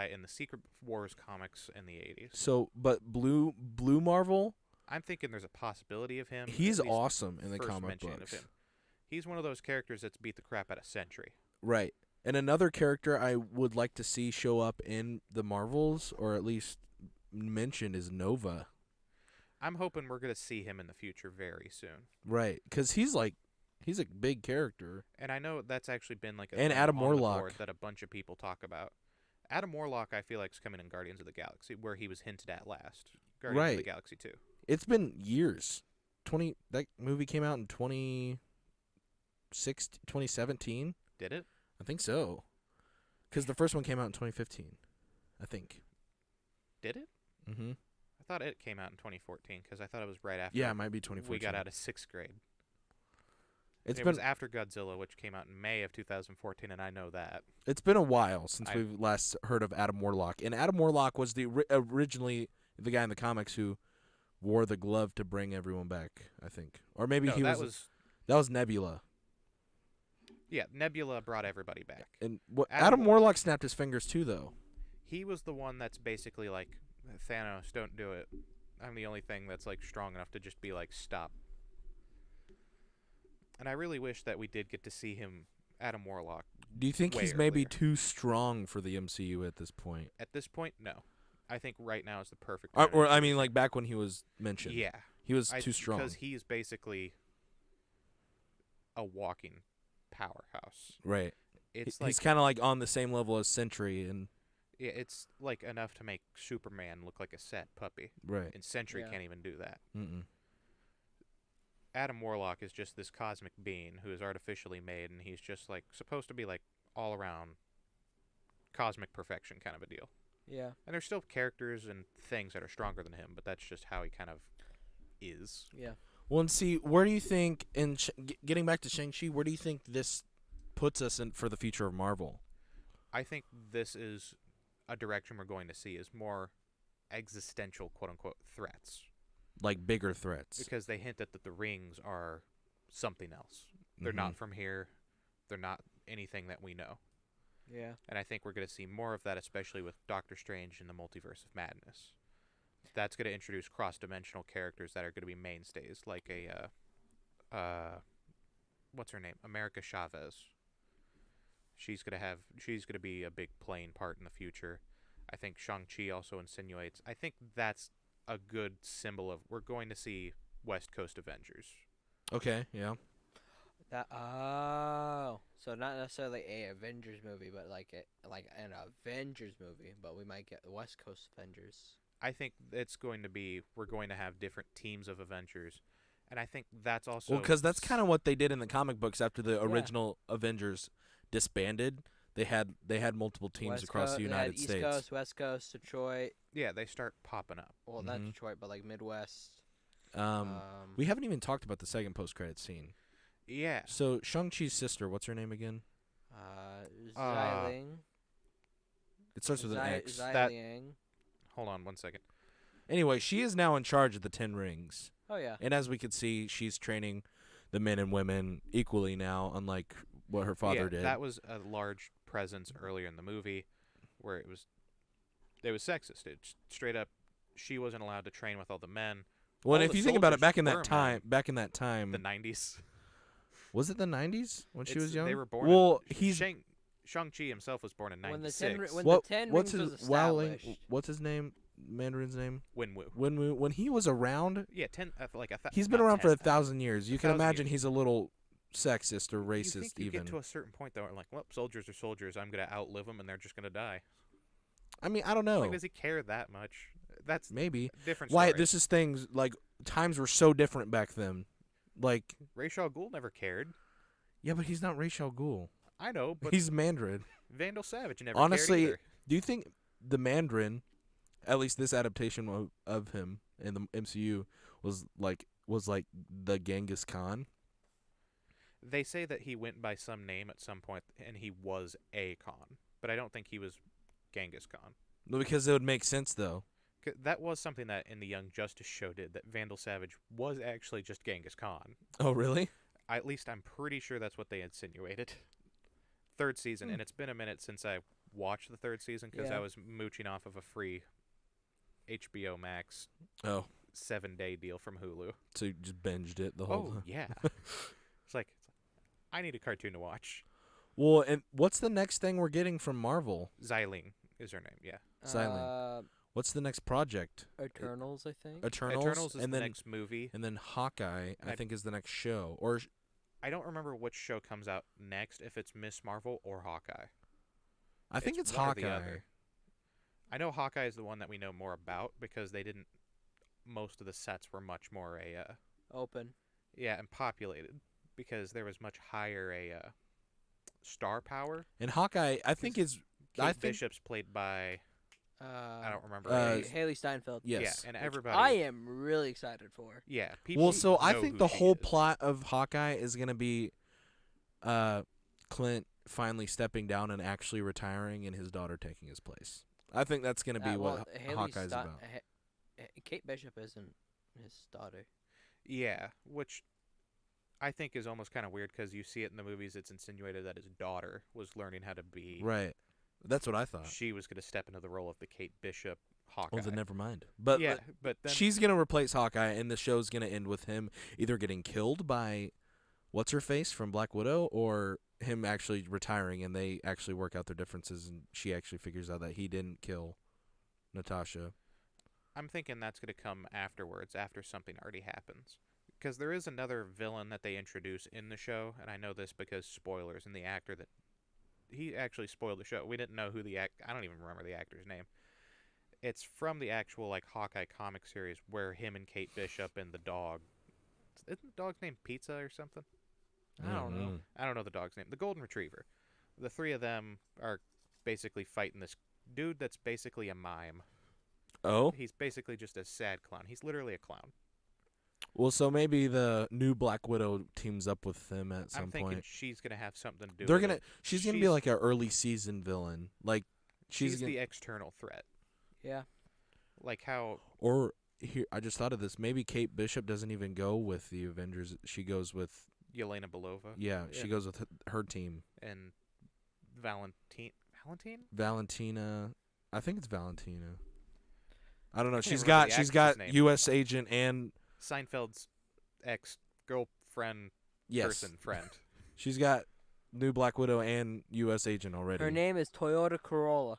Speaker 2: in the Secret Wars comics in the 80s.
Speaker 1: So, but Blue Marvel,
Speaker 2: I'm thinking there's a possibility of him.
Speaker 1: he's
Speaker 2: at least
Speaker 1: awesome in the
Speaker 2: first
Speaker 1: comic
Speaker 2: mentioning
Speaker 1: books.
Speaker 2: Of him. He's one of those characters that's beat the crap out of Sentry.
Speaker 1: Right. And another character I would like to see show up in the Marvels, or at least mentioned, is Nova.
Speaker 2: I'm hoping we're going to see him in the future very soon.
Speaker 1: Right. Because he's a big character.
Speaker 2: And I know that's actually been like a
Speaker 1: And
Speaker 2: thing
Speaker 1: Adam
Speaker 2: on the
Speaker 1: Warlock.
Speaker 2: board that a bunch of people talk about. Adam Warlock, I feel like, is coming in Guardians of the Galaxy, where he was hinted at last. Guardians of the
Speaker 1: Right.
Speaker 2: Galaxy 2.
Speaker 1: It's been years. That movie came out in 2017.
Speaker 2: Did it?
Speaker 1: I think so. Because the first one came out in 2015. I think.
Speaker 2: Did it?
Speaker 1: Mm-hmm.
Speaker 2: I thought it came out in 2014 because I thought it was right after
Speaker 1: Yeah, it might be 2014.
Speaker 2: we got out of 6th grade.
Speaker 1: It
Speaker 2: was after Godzilla, which came out in May of 2014, and I know that.
Speaker 1: It's been a while since we've last heard of Adam Warlock. And Adam Warlock was originally the guy in the comics who wore the glove to bring everyone back, I think. Or maybe
Speaker 2: No,
Speaker 1: he
Speaker 2: that
Speaker 1: that was Nebula.
Speaker 2: Yeah, Nebula brought everybody back.
Speaker 1: And Adam Warlock snapped his fingers too, though.
Speaker 2: He was the one that's basically like, Thanos, don't do it. I'm the only thing that's like strong enough to just be like, stop. And I really wish that we did get to see him, Adam Warlock.
Speaker 1: Do you think he's maybe too strong for the MCU at this point?
Speaker 2: At this point, no. I think right now is the perfect
Speaker 1: Or,
Speaker 2: time.
Speaker 1: or I mean, like back when he was mentioned.
Speaker 2: Yeah.
Speaker 1: He was too strong.
Speaker 2: Because he's basically a walking powerhouse.
Speaker 1: Right.
Speaker 2: It's
Speaker 1: he's kind of like on the same level as Sentry, and
Speaker 2: yeah, it's like enough to make Superman look like a sad puppy.
Speaker 1: right.
Speaker 2: And Sentry can't even do that.
Speaker 1: Mm-mm.
Speaker 2: Adam Warlock is just this cosmic being who is artificially made, and he's just like supposed to be like all around cosmic perfection kind of a deal.
Speaker 3: Yeah.
Speaker 2: And there's still characters and things that are stronger than him, but that's just how he kind of is.
Speaker 3: Yeah.
Speaker 1: Well, and see, where do you think, getting back to Shang-Chi, where do you think this puts us in for the future of Marvel?
Speaker 2: I think this is a direction we're going to see is more existential, quote-unquote, threats.
Speaker 1: Like bigger threats.
Speaker 2: Because they hinted that the rings are something else. They're not from here. They're not anything that we know.
Speaker 3: Yeah.
Speaker 2: And I think we're going to see more of that, especially with Doctor Strange in the Multiverse of Madness. That's going to introduce cross-dimensional characters that are going to be mainstays, like what's her name? America Chavez. She's going to be a big playing part in the future. I think Shang-Chi also insinuates. I think that's a good symbol of we're going to see West Coast Avengers.
Speaker 1: Okay, yeah.
Speaker 3: So not necessarily a Avengers movie, but like an Avengers movie, but we might get the West Coast Avengers.
Speaker 2: I think it's going to be we're going to have different teams of Avengers, and I think that's also
Speaker 1: because that's kind of what they did in the comic books after the original Avengers disbanded. They had multiple teams across the United States.
Speaker 3: East Coast, West Coast, Detroit.
Speaker 2: Yeah, they start popping up.
Speaker 3: Well, not Detroit, but like Midwest.
Speaker 1: We haven't even talked about the second post-credit scene.
Speaker 2: Yeah.
Speaker 1: So Shang-Chi's sister, what's her name again?
Speaker 3: Xialing.
Speaker 1: It starts with an X.
Speaker 3: Xialing.
Speaker 2: Hold on 1 second.
Speaker 1: Anyway, she is now in charge of the 10 rings.
Speaker 3: Oh, yeah.
Speaker 1: And as we could see, she's training the men and women equally now, unlike what her father did.
Speaker 2: That was a large presence earlier in the movie where it was sexist. It straight up, she wasn't allowed to train with all the men.
Speaker 1: Well, and if you think about it, back in
Speaker 2: were
Speaker 1: that time,
Speaker 2: the 90s.
Speaker 1: Was it the 90s when she was young?
Speaker 2: They were born.
Speaker 1: Well,
Speaker 2: Shang-Chi himself was born in 96.
Speaker 3: When the 10
Speaker 1: what's
Speaker 3: rings was
Speaker 1: his Wowling?
Speaker 3: established.
Speaker 1: What's his name? Mandarin's name?
Speaker 2: Winwu.
Speaker 1: Wenwu. When he was around,
Speaker 2: Yeah,
Speaker 1: he's been
Speaker 2: not
Speaker 1: around for
Speaker 2: 10,000.
Speaker 1: 1,000 years. You can
Speaker 2: 1,000
Speaker 1: imagine
Speaker 2: years.
Speaker 1: he's a little sexist or
Speaker 2: You
Speaker 1: racist
Speaker 2: think you
Speaker 1: even.
Speaker 2: get to a certain point though, and like, well, soldiers are soldiers. I'm gonna outlive them, and they're just gonna die.
Speaker 1: I mean, I don't know.
Speaker 2: Like, does he care that much? That's
Speaker 1: Maybe.
Speaker 2: a different
Speaker 1: Why?
Speaker 2: story.
Speaker 1: This is things like times were so different back then. Like,
Speaker 2: Ra's al Ghul never cared.
Speaker 1: yeah, but he's not Ra's al Ghul.
Speaker 2: I know, but
Speaker 1: He's Mandarin.
Speaker 2: Vandal Savage never
Speaker 1: Honestly,
Speaker 2: cared either.
Speaker 1: do you think the Mandarin, at least this adaptation of him in the MCU, was like the Genghis Khan?
Speaker 2: They say that he went by some name at some point, and he was a Khan, but I don't think he was Genghis Khan.
Speaker 1: No, because it would make sense though.
Speaker 2: That was something that in the Young Justice show did, that Vandal Savage was actually just Genghis Khan.
Speaker 1: Oh, really?
Speaker 2: At least I'm pretty sure that's what they insinuated. Third season, and it's been a minute since I watched the third season because
Speaker 3: Yeah.
Speaker 2: I was mooching off of a free HBO Max
Speaker 1: Oh,
Speaker 2: 7-day deal from Hulu.
Speaker 1: so you just binged it the whole
Speaker 2: Oh,
Speaker 1: time.
Speaker 2: yeah. It's like, I need a cartoon to watch.
Speaker 1: Well, and what's the next thing we're getting from Marvel?
Speaker 2: Xiling is her name, yeah.
Speaker 1: Silent. What's the next project?
Speaker 3: Eternals, I think.
Speaker 1: Eternals,
Speaker 2: is
Speaker 1: and
Speaker 2: the
Speaker 1: then
Speaker 2: next movie.
Speaker 1: and then Hawkeye, I
Speaker 2: I-
Speaker 1: think, is the next show. Or
Speaker 2: I don't remember which show comes out next, if it's Miss Marvel or Hawkeye.
Speaker 1: I think it's
Speaker 2: one or the
Speaker 1: Hawkeye.
Speaker 2: other. I know Hawkeye is the one that we know more about because they didn't. Most of the sets were much more
Speaker 3: Open.
Speaker 2: and populated because there was much higher star power.
Speaker 1: And Hawkeye, I think is
Speaker 2: Kate
Speaker 1: I think
Speaker 2: Bishop's played by I don't remember. her
Speaker 1: uh,
Speaker 2: name.
Speaker 3: Haley Steinfeld.
Speaker 1: yes.
Speaker 2: Yeah, and
Speaker 3: which
Speaker 2: everybody.
Speaker 3: I am really excited for.
Speaker 2: Yeah, people.
Speaker 1: Well, so I
Speaker 2: know
Speaker 1: think
Speaker 2: who
Speaker 1: the
Speaker 2: she
Speaker 1: whole
Speaker 2: is.
Speaker 1: plot of Hawkeye is gonna be, Clint finally stepping down and actually retiring, and his daughter taking his place. I think that's gonna be what
Speaker 3: Haley
Speaker 1: Hawkeye's
Speaker 3: Stein-
Speaker 1: about.
Speaker 3: Kate Bishop isn't his daughter.
Speaker 2: Yeah, which I think is almost kind of weird because you see it in the movies. It's insinuated that his daughter was learning how to be.
Speaker 1: Right. That's what I thought.
Speaker 2: She was going to step into the role of the Kate Bishop Hawkeye.
Speaker 1: Well, then never mind. But
Speaker 2: yeah, but then
Speaker 1: she's gonna replace Hawkeye, and the show's gonna end with him either getting killed by what's her face from Black Widow, or him actually retiring, and they actually work out their differences, and she actually figures out that he didn't kill Natasha.
Speaker 2: I'm thinking that's going to come afterwards, after something already happens. Because there is another villain that they introduce in the show, and I know this because spoilers, and the actor that he actually spoiled the show. We didn't know who I don't even remember the actor's name. It's from the actual like Hawkeye comic series where him and Kate Bishop and the dog. Isn't the dog's name Pizza or something?
Speaker 3: I don't know.
Speaker 2: I don't know the dog's name. The Golden Retriever. The three of them are basically fighting this dude that's basically a mime.
Speaker 1: Oh,
Speaker 2: He's basically just a sad clown. He's literally a clown.
Speaker 1: well, so maybe the new Black Widow teams up with them at some
Speaker 2: I'm thinking
Speaker 1: point.
Speaker 2: she's gonna have something to do.
Speaker 1: They're
Speaker 2: with
Speaker 1: gonna.
Speaker 2: it.
Speaker 1: She's gonna be like an early season villain, like
Speaker 2: She's
Speaker 1: gonna,
Speaker 2: the external threat.
Speaker 3: Yeah.
Speaker 2: Like how
Speaker 1: or here. I just thought of this. Maybe Kate Bishop doesn't even go with the Avengers. She goes with
Speaker 2: Yelena Belova.
Speaker 1: she goes with her team.
Speaker 2: And Valentine.
Speaker 1: Valentina, I think it's Valentina. I don't know.
Speaker 2: I can't
Speaker 1: She's
Speaker 2: remember
Speaker 1: got
Speaker 2: the
Speaker 1: she's
Speaker 2: actress'
Speaker 1: got
Speaker 2: name.
Speaker 1: U.S. agent and
Speaker 2: Seinfeld's ex-girlfriend
Speaker 1: yes,
Speaker 2: person friend.
Speaker 1: she's got new Black Widow and U.S. agent already.
Speaker 3: Her name is Toyota Corolla.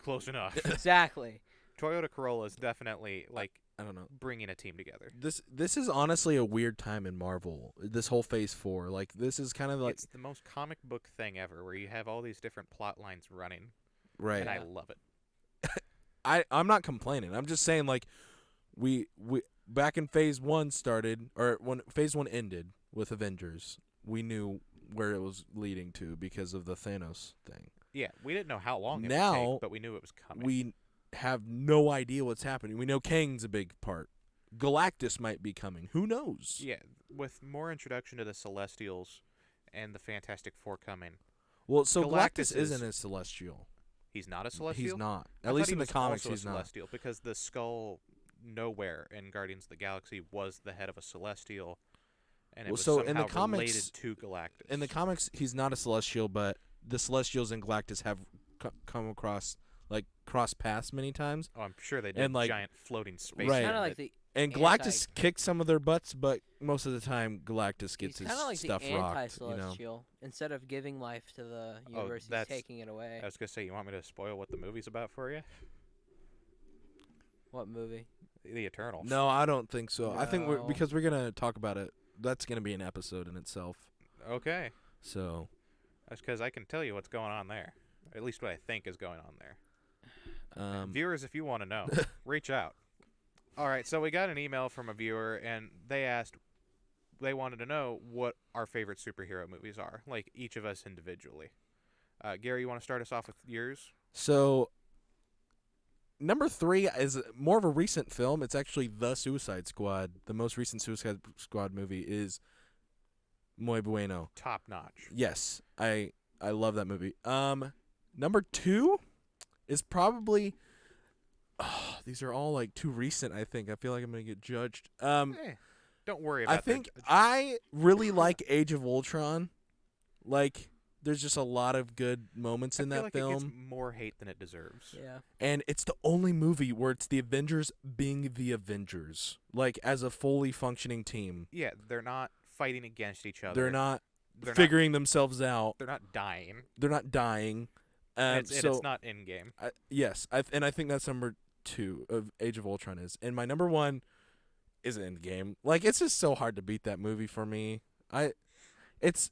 Speaker 2: Close enough.
Speaker 3: Exactly.
Speaker 2: Toyota Corolla is definitely like
Speaker 1: I don't know.
Speaker 2: bringing a team together.
Speaker 1: This is honestly a weird time in Marvel. This whole Phase 4, like this is kind of like
Speaker 2: It's the most comic book thing ever, where you have all these different plot lines running,
Speaker 1: right.
Speaker 2: and I love it.
Speaker 1: I'm not complaining. I'm just saying like we back in Phase 1 started, or when Phase 1 ended with Avengers, we knew where it was leading to because of the Thanos thing.
Speaker 2: Yeah, we didn't know how long it would
Speaker 1: Now,
Speaker 2: take, but we knew it was coming.
Speaker 1: We have no idea what's happening. We know Kang's a big part. Galactus might be coming. Who knows?
Speaker 2: Yeah, with more introduction to the Celestials and the Fantastic Four coming.
Speaker 1: Well, so
Speaker 2: Galactus
Speaker 1: Galactus
Speaker 2: is-
Speaker 1: isn't a Celestial.
Speaker 2: He's not a Celestial?
Speaker 1: He's not.
Speaker 2: I
Speaker 1: At
Speaker 2: thought
Speaker 1: least
Speaker 2: he
Speaker 1: in the
Speaker 2: was
Speaker 1: comics,
Speaker 2: also a
Speaker 1: he's not.
Speaker 2: Celestial, because the Skull Nowhere in Guardians of the Galaxy was the head of a Celestial, and it
Speaker 1: Well,
Speaker 2: was
Speaker 1: so in
Speaker 2: somehow
Speaker 1: the comics-
Speaker 2: related to Galactus.
Speaker 1: In the comics, he's not a Celestial, but the Celestials and Galactus have come across, like, cross paths many times.
Speaker 2: Oh, I'm sure they did.
Speaker 1: and, like-
Speaker 2: Giant floating space.
Speaker 1: Right.
Speaker 3: Kind of
Speaker 2: that-
Speaker 3: like the
Speaker 1: And Galactus kicks some of their butts, but most of the time, Galactus gets
Speaker 3: he's
Speaker 1: his
Speaker 3: kind of like
Speaker 1: stuff
Speaker 3: the
Speaker 1: rocked. You know.
Speaker 3: anti-celestial. Instead of giving life to the universe, he's
Speaker 2: that's-
Speaker 3: taking it away.
Speaker 2: I was gonna say, you want me to spoil what the movie's about for you?
Speaker 3: What movie?
Speaker 2: The Eternals.
Speaker 1: No, I don't think so. I think
Speaker 3: No.
Speaker 1: because we're gonna talk about it. That's gonna be an episode in itself.
Speaker 2: Okay.
Speaker 1: So
Speaker 2: That's because I can tell you what's going on there. Or at least what I think is going on there. Viewers, if you want to know, reach out. All right, so we got an email from a viewer, and they wanted to know what our favorite superhero movies are, like each of us individually. Gary, you want to start us off with yours?
Speaker 1: So number 3 is more of a recent film. It's actually The Suicide Squad. The most recent Suicide Squad movie is muy bueno.
Speaker 2: Top notch.
Speaker 1: Yes, I love that movie. Number 2 is probably. Oh, these are all like too recent. I think I feel like I'm gonna get judged.
Speaker 2: Don't worry about
Speaker 1: I
Speaker 2: that.
Speaker 1: think I really like Age of Ultron. Like, there's just a lot of good moments in
Speaker 2: I feel
Speaker 1: that
Speaker 2: like
Speaker 1: film.
Speaker 2: it gets more hate than it deserves.
Speaker 3: Yeah.
Speaker 1: And it's the only movie where it's the Avengers being the Avengers, like as a fully functioning team.
Speaker 2: Yeah, they're not fighting against each other.
Speaker 1: They're not
Speaker 2: They're
Speaker 1: figuring themselves out.
Speaker 2: They're not dying.
Speaker 1: They're not dying.
Speaker 2: And
Speaker 1: So
Speaker 2: it's not in game.
Speaker 1: yes, and I think that's number 2 of Age of Ultron is, and my number 1 is Endgame. Like, it's just so hard to beat that movie for me. It's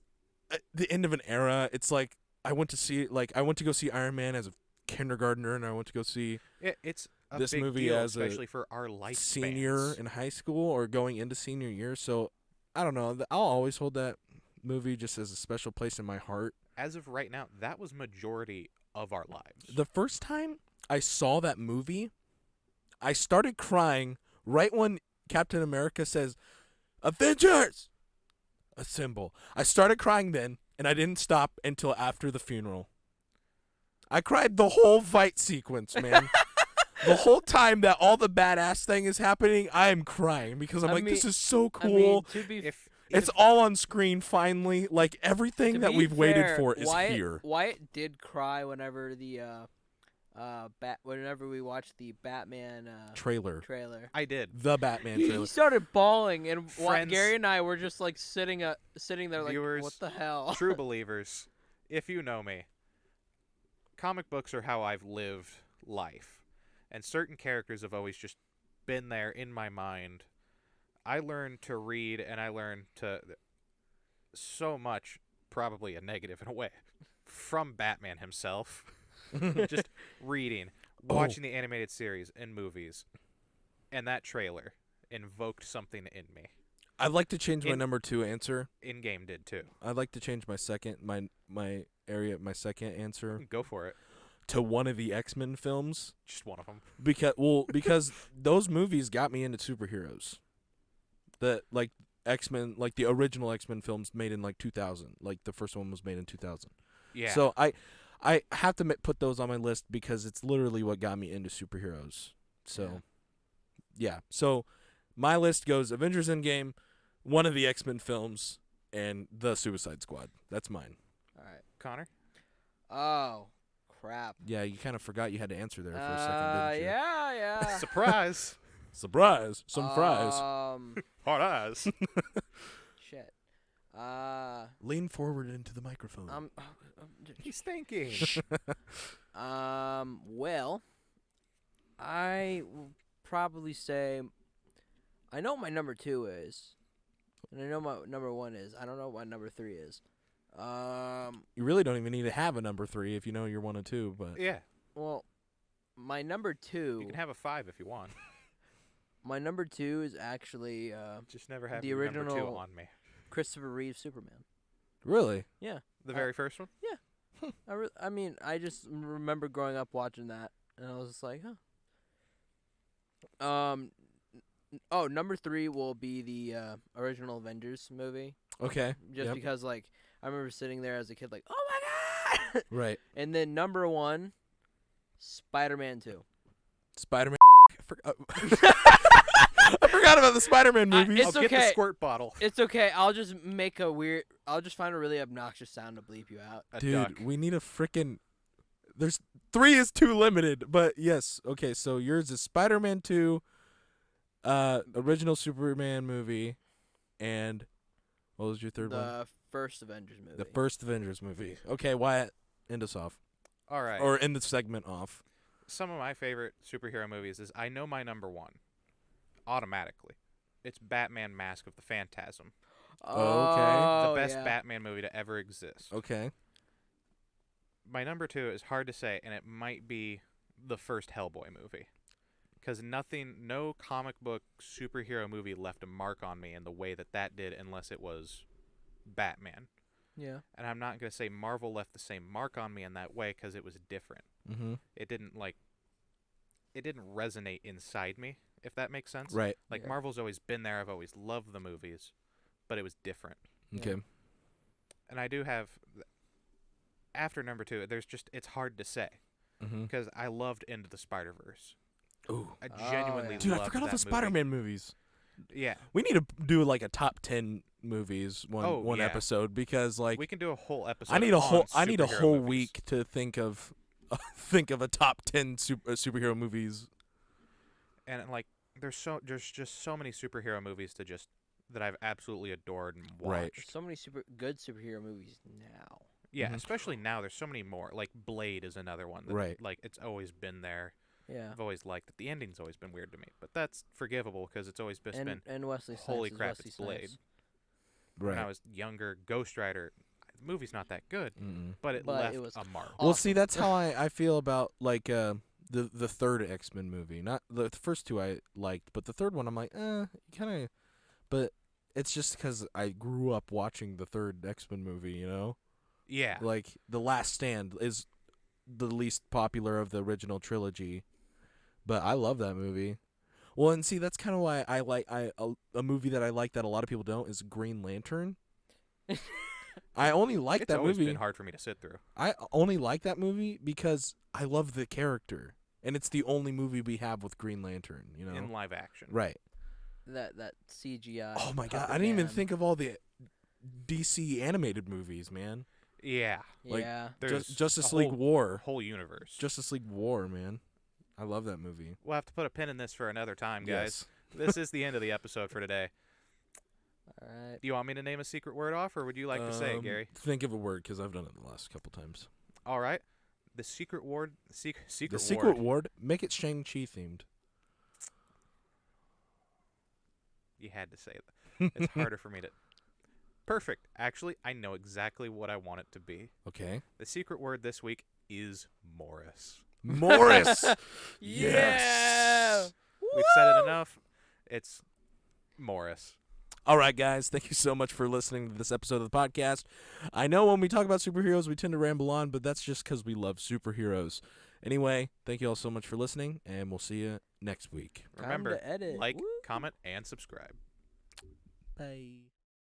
Speaker 1: the end of an era. It's like I went to go see Iron Man as a kindergartner, and I went to go see
Speaker 2: It's a
Speaker 1: this
Speaker 2: big
Speaker 1: movie
Speaker 2: deal,
Speaker 1: as a
Speaker 2: especially for our life
Speaker 1: senior
Speaker 2: spans.
Speaker 1: in high school or going into senior year. So I don't know. I'll always hold that movie just as a special place in my heart.
Speaker 2: As of right now, that was majority of our lives.
Speaker 1: The first time I saw that movie, I started crying right when Captain America says, "Avengers! Assemble." I started crying then, and I didn't stop until after the funeral. I cried the whole fight sequence, man. The whole time that all the badass thing is happening, I am crying because I'm like, this is so cool.
Speaker 3: I mean, to be
Speaker 1: It's all on screen finally. Like, everything
Speaker 3: to
Speaker 1: that
Speaker 3: be
Speaker 1: we've waited
Speaker 3: fair,
Speaker 1: for is
Speaker 3: Wyatt,
Speaker 1: here.
Speaker 3: Wyatt did cry whenever the whenever we watched the Batman
Speaker 1: Trailer.
Speaker 3: trailer.
Speaker 2: I did.
Speaker 1: The Batman
Speaker 3: He
Speaker 1: trailer.
Speaker 3: started bawling, and
Speaker 2: Friends-
Speaker 3: Gary and I were just like sitting there like,
Speaker 2: Viewers,
Speaker 3: what the hell?
Speaker 2: True believers, if you know me, comic books are how I've lived life. And certain characters have always just been there in my mind. I learned to read, and I learned to so much, probably a negative in a way, from Batman himself. Just reading, watching the animated series and movies, and that trailer invoked something in me.
Speaker 1: I'd like to change my number 2 answer.
Speaker 2: In-game did too.
Speaker 1: I'd like to change my second second answer
Speaker 2: Go for it.
Speaker 1: to one of the X-Men films
Speaker 2: Just one of them.
Speaker 1: because those movies got me into superheroes. Like X-Men, like the original X-Men films made in like 2000. Like the first one was made in 2000.
Speaker 2: Yeah.
Speaker 1: So I have to put those on my list because it's literally what got me into superheroes. So yeah. So my list goes Avengers Endgame, one of the X-Men films, and The Suicide Squad. That's mine.
Speaker 3: All right.
Speaker 2: Connor?
Speaker 3: Oh, crap.
Speaker 1: Yeah, you kind of forgot you had to answer there for a second, didn't you?
Speaker 3: Yeah.
Speaker 2: Surprise!
Speaker 1: Surprise! Some fries.
Speaker 2: Hard eyes.
Speaker 3: Shit.
Speaker 1: Lean forward into the microphone.
Speaker 2: He's thinking.
Speaker 3: Well, I will probably say I know what my number 2 is, and I know my number 1 is. I don't know what my number 3 is.
Speaker 1: You really don't even need to have a number 3 if you know you're 1 and 2, but
Speaker 2: Yeah.
Speaker 3: Well, my number 2.
Speaker 2: You can have a 5 if you want.
Speaker 3: My number 2 is actually
Speaker 2: Just never have
Speaker 3: The
Speaker 2: your number 2
Speaker 3: original-
Speaker 2: on me.
Speaker 3: Christopher Reeve Superman.
Speaker 1: really?
Speaker 3: Yeah.
Speaker 2: The very first one?
Speaker 3: I mean, I just remember growing up watching that, and I was just like, huh. Number 3 will be the original Avengers movie,
Speaker 1: Okay.
Speaker 3: just
Speaker 1: Yep.
Speaker 3: because like I remember sitting there as a kid, like, oh my god.
Speaker 1: Right.
Speaker 3: And then number 1, Spider-Man 2.
Speaker 1: Spider-Man. I forgot about the Spider-Man movies.
Speaker 3: It's
Speaker 2: I'll get the
Speaker 3: okay.
Speaker 2: squirt bottle.
Speaker 3: It's okay. I'll just find a really obnoxious sound to bleep you out.
Speaker 2: A
Speaker 1: Dude,
Speaker 2: duck.
Speaker 1: we need a freaking. There's 3 is too limited, but yes. Okay, so yours is Spider-Man 2, original Superman movie, and what was your third one?
Speaker 3: The first Avengers movie.
Speaker 1: The first Avengers movie. Okay, Wyatt, end us off,
Speaker 2: All right.
Speaker 1: or end the segment off.
Speaker 2: some of my favorite superhero movies is I know my number one automatically. It's Batman: Mask of the Phantasm.
Speaker 1: Okay.
Speaker 2: The best
Speaker 3: yeah.
Speaker 2: Batman movie to ever exist.
Speaker 1: Okay.
Speaker 2: My number two is hard to say, and it might be the first Hellboy movie. Because no comic book superhero movie left a mark on me in the way that did, unless it was Batman.
Speaker 3: Yeah.
Speaker 2: And I'm not going to say Marvel left the same mark on me in that way because it was different.
Speaker 1: Mm-hmm.
Speaker 2: It didn't resonate inside me, if that makes sense.
Speaker 1: Right.
Speaker 2: Like,
Speaker 3: Yeah.
Speaker 2: Marvel's always been there. I've always loved the movies, but it was different.
Speaker 1: Okay.
Speaker 3: Yeah.
Speaker 2: And I do have, after number two, it's hard to say.
Speaker 1: Mm-hmm.
Speaker 2: Because I loved Into the Spider-Verse.
Speaker 1: Ooh.
Speaker 2: I genuinely
Speaker 3: yeah.
Speaker 1: Dude, I
Speaker 2: loved
Speaker 1: forgot all
Speaker 2: that
Speaker 1: the
Speaker 2: movie.
Speaker 1: Spider-Man movies.
Speaker 2: Yeah.
Speaker 1: We need to do like a top 10 movies one
Speaker 2: yeah.
Speaker 1: episode because like
Speaker 2: We can do a whole episode
Speaker 1: I need a whole
Speaker 2: superhero movies.
Speaker 1: week to think of a top 10 superhero movies.
Speaker 2: And like there's just so many superhero movies that I've absolutely adored and watched.
Speaker 1: Right.
Speaker 3: There's so many good superhero movies now.
Speaker 2: Yeah,
Speaker 1: Mhm.
Speaker 2: especially now there's so many more. Like Blade is another one that
Speaker 1: Right.
Speaker 2: like it's always been there.
Speaker 3: Yeah.
Speaker 2: I've always liked it. The ending's always been weird to me, but that's forgivable because it's always just been
Speaker 3: And Wesley Snipes.
Speaker 2: holy
Speaker 3: is
Speaker 2: crap,
Speaker 3: Wesley
Speaker 2: it's Blade.
Speaker 3: Snipes.
Speaker 2: when I
Speaker 1: Right.
Speaker 2: was younger. Ghost Rider, the movie's not that good,
Speaker 1: Mm-mm.
Speaker 2: but it
Speaker 3: But
Speaker 2: left
Speaker 3: it was
Speaker 2: a mark.
Speaker 1: Well,
Speaker 3: Awesome.
Speaker 1: see, that's how I feel about like the third X-Men movie. Not the first two I liked, but the third one I'm like, kind of. But it's just because I grew up watching the third X-Men movie. You know,
Speaker 2: Yeah.
Speaker 1: like The Last Stand is the least popular of the original trilogy, but I love that movie. Well, and see, that's kind of why I like a movie that I like that a lot of people don't is Green Lantern. I only like
Speaker 2: It's
Speaker 1: that
Speaker 2: always
Speaker 1: movie.
Speaker 2: been hard for me to sit through.
Speaker 1: I only like that movie because I love the character, and it's the only movie we have with Green Lantern. You know,
Speaker 2: In live action.
Speaker 1: right?
Speaker 3: That CGI.
Speaker 1: Oh my god,
Speaker 3: puppet
Speaker 1: I didn't even
Speaker 3: man.
Speaker 1: think of all the DC animated movies, man.
Speaker 2: Yeah.
Speaker 1: like,
Speaker 3: Yeah.
Speaker 2: There's
Speaker 1: Justice
Speaker 2: a
Speaker 1: League
Speaker 2: whole,
Speaker 1: War,
Speaker 2: whole universe.
Speaker 1: Justice League War, man. I love that movie.
Speaker 2: We'll have to put a pin in this for another time, guys.
Speaker 1: Yes.
Speaker 2: This is the end of the episode for today.
Speaker 3: All right.
Speaker 2: Do you want me to name a secret word off, or would you like to say it, Gary?
Speaker 1: Think of a word because I've done it the last couple times.
Speaker 2: All right. The secret ward. Secret
Speaker 1: The Secret Ward. Make it Shang Chi themed.
Speaker 2: You had to say that. It's harder for me to. Perfect. Actually, I know exactly what I want it to be.
Speaker 1: Okay.
Speaker 2: The secret word this week is Morris.
Speaker 1: Morris.
Speaker 3: Yeah.
Speaker 1: Yes.
Speaker 2: We've said it enough. It's Morris.
Speaker 1: All right, guys. Thank you so much for listening to this episode of the podcast. I know when we talk about superheroes, we tend to ramble on, but that's just because we love superheroes. Anyway, thank you all so much for listening, and we'll see you next week.
Speaker 3: Time
Speaker 2: Remember,
Speaker 3: to edit.
Speaker 2: like,
Speaker 3: Woo.
Speaker 2: comment, and subscribe.
Speaker 1: Bye.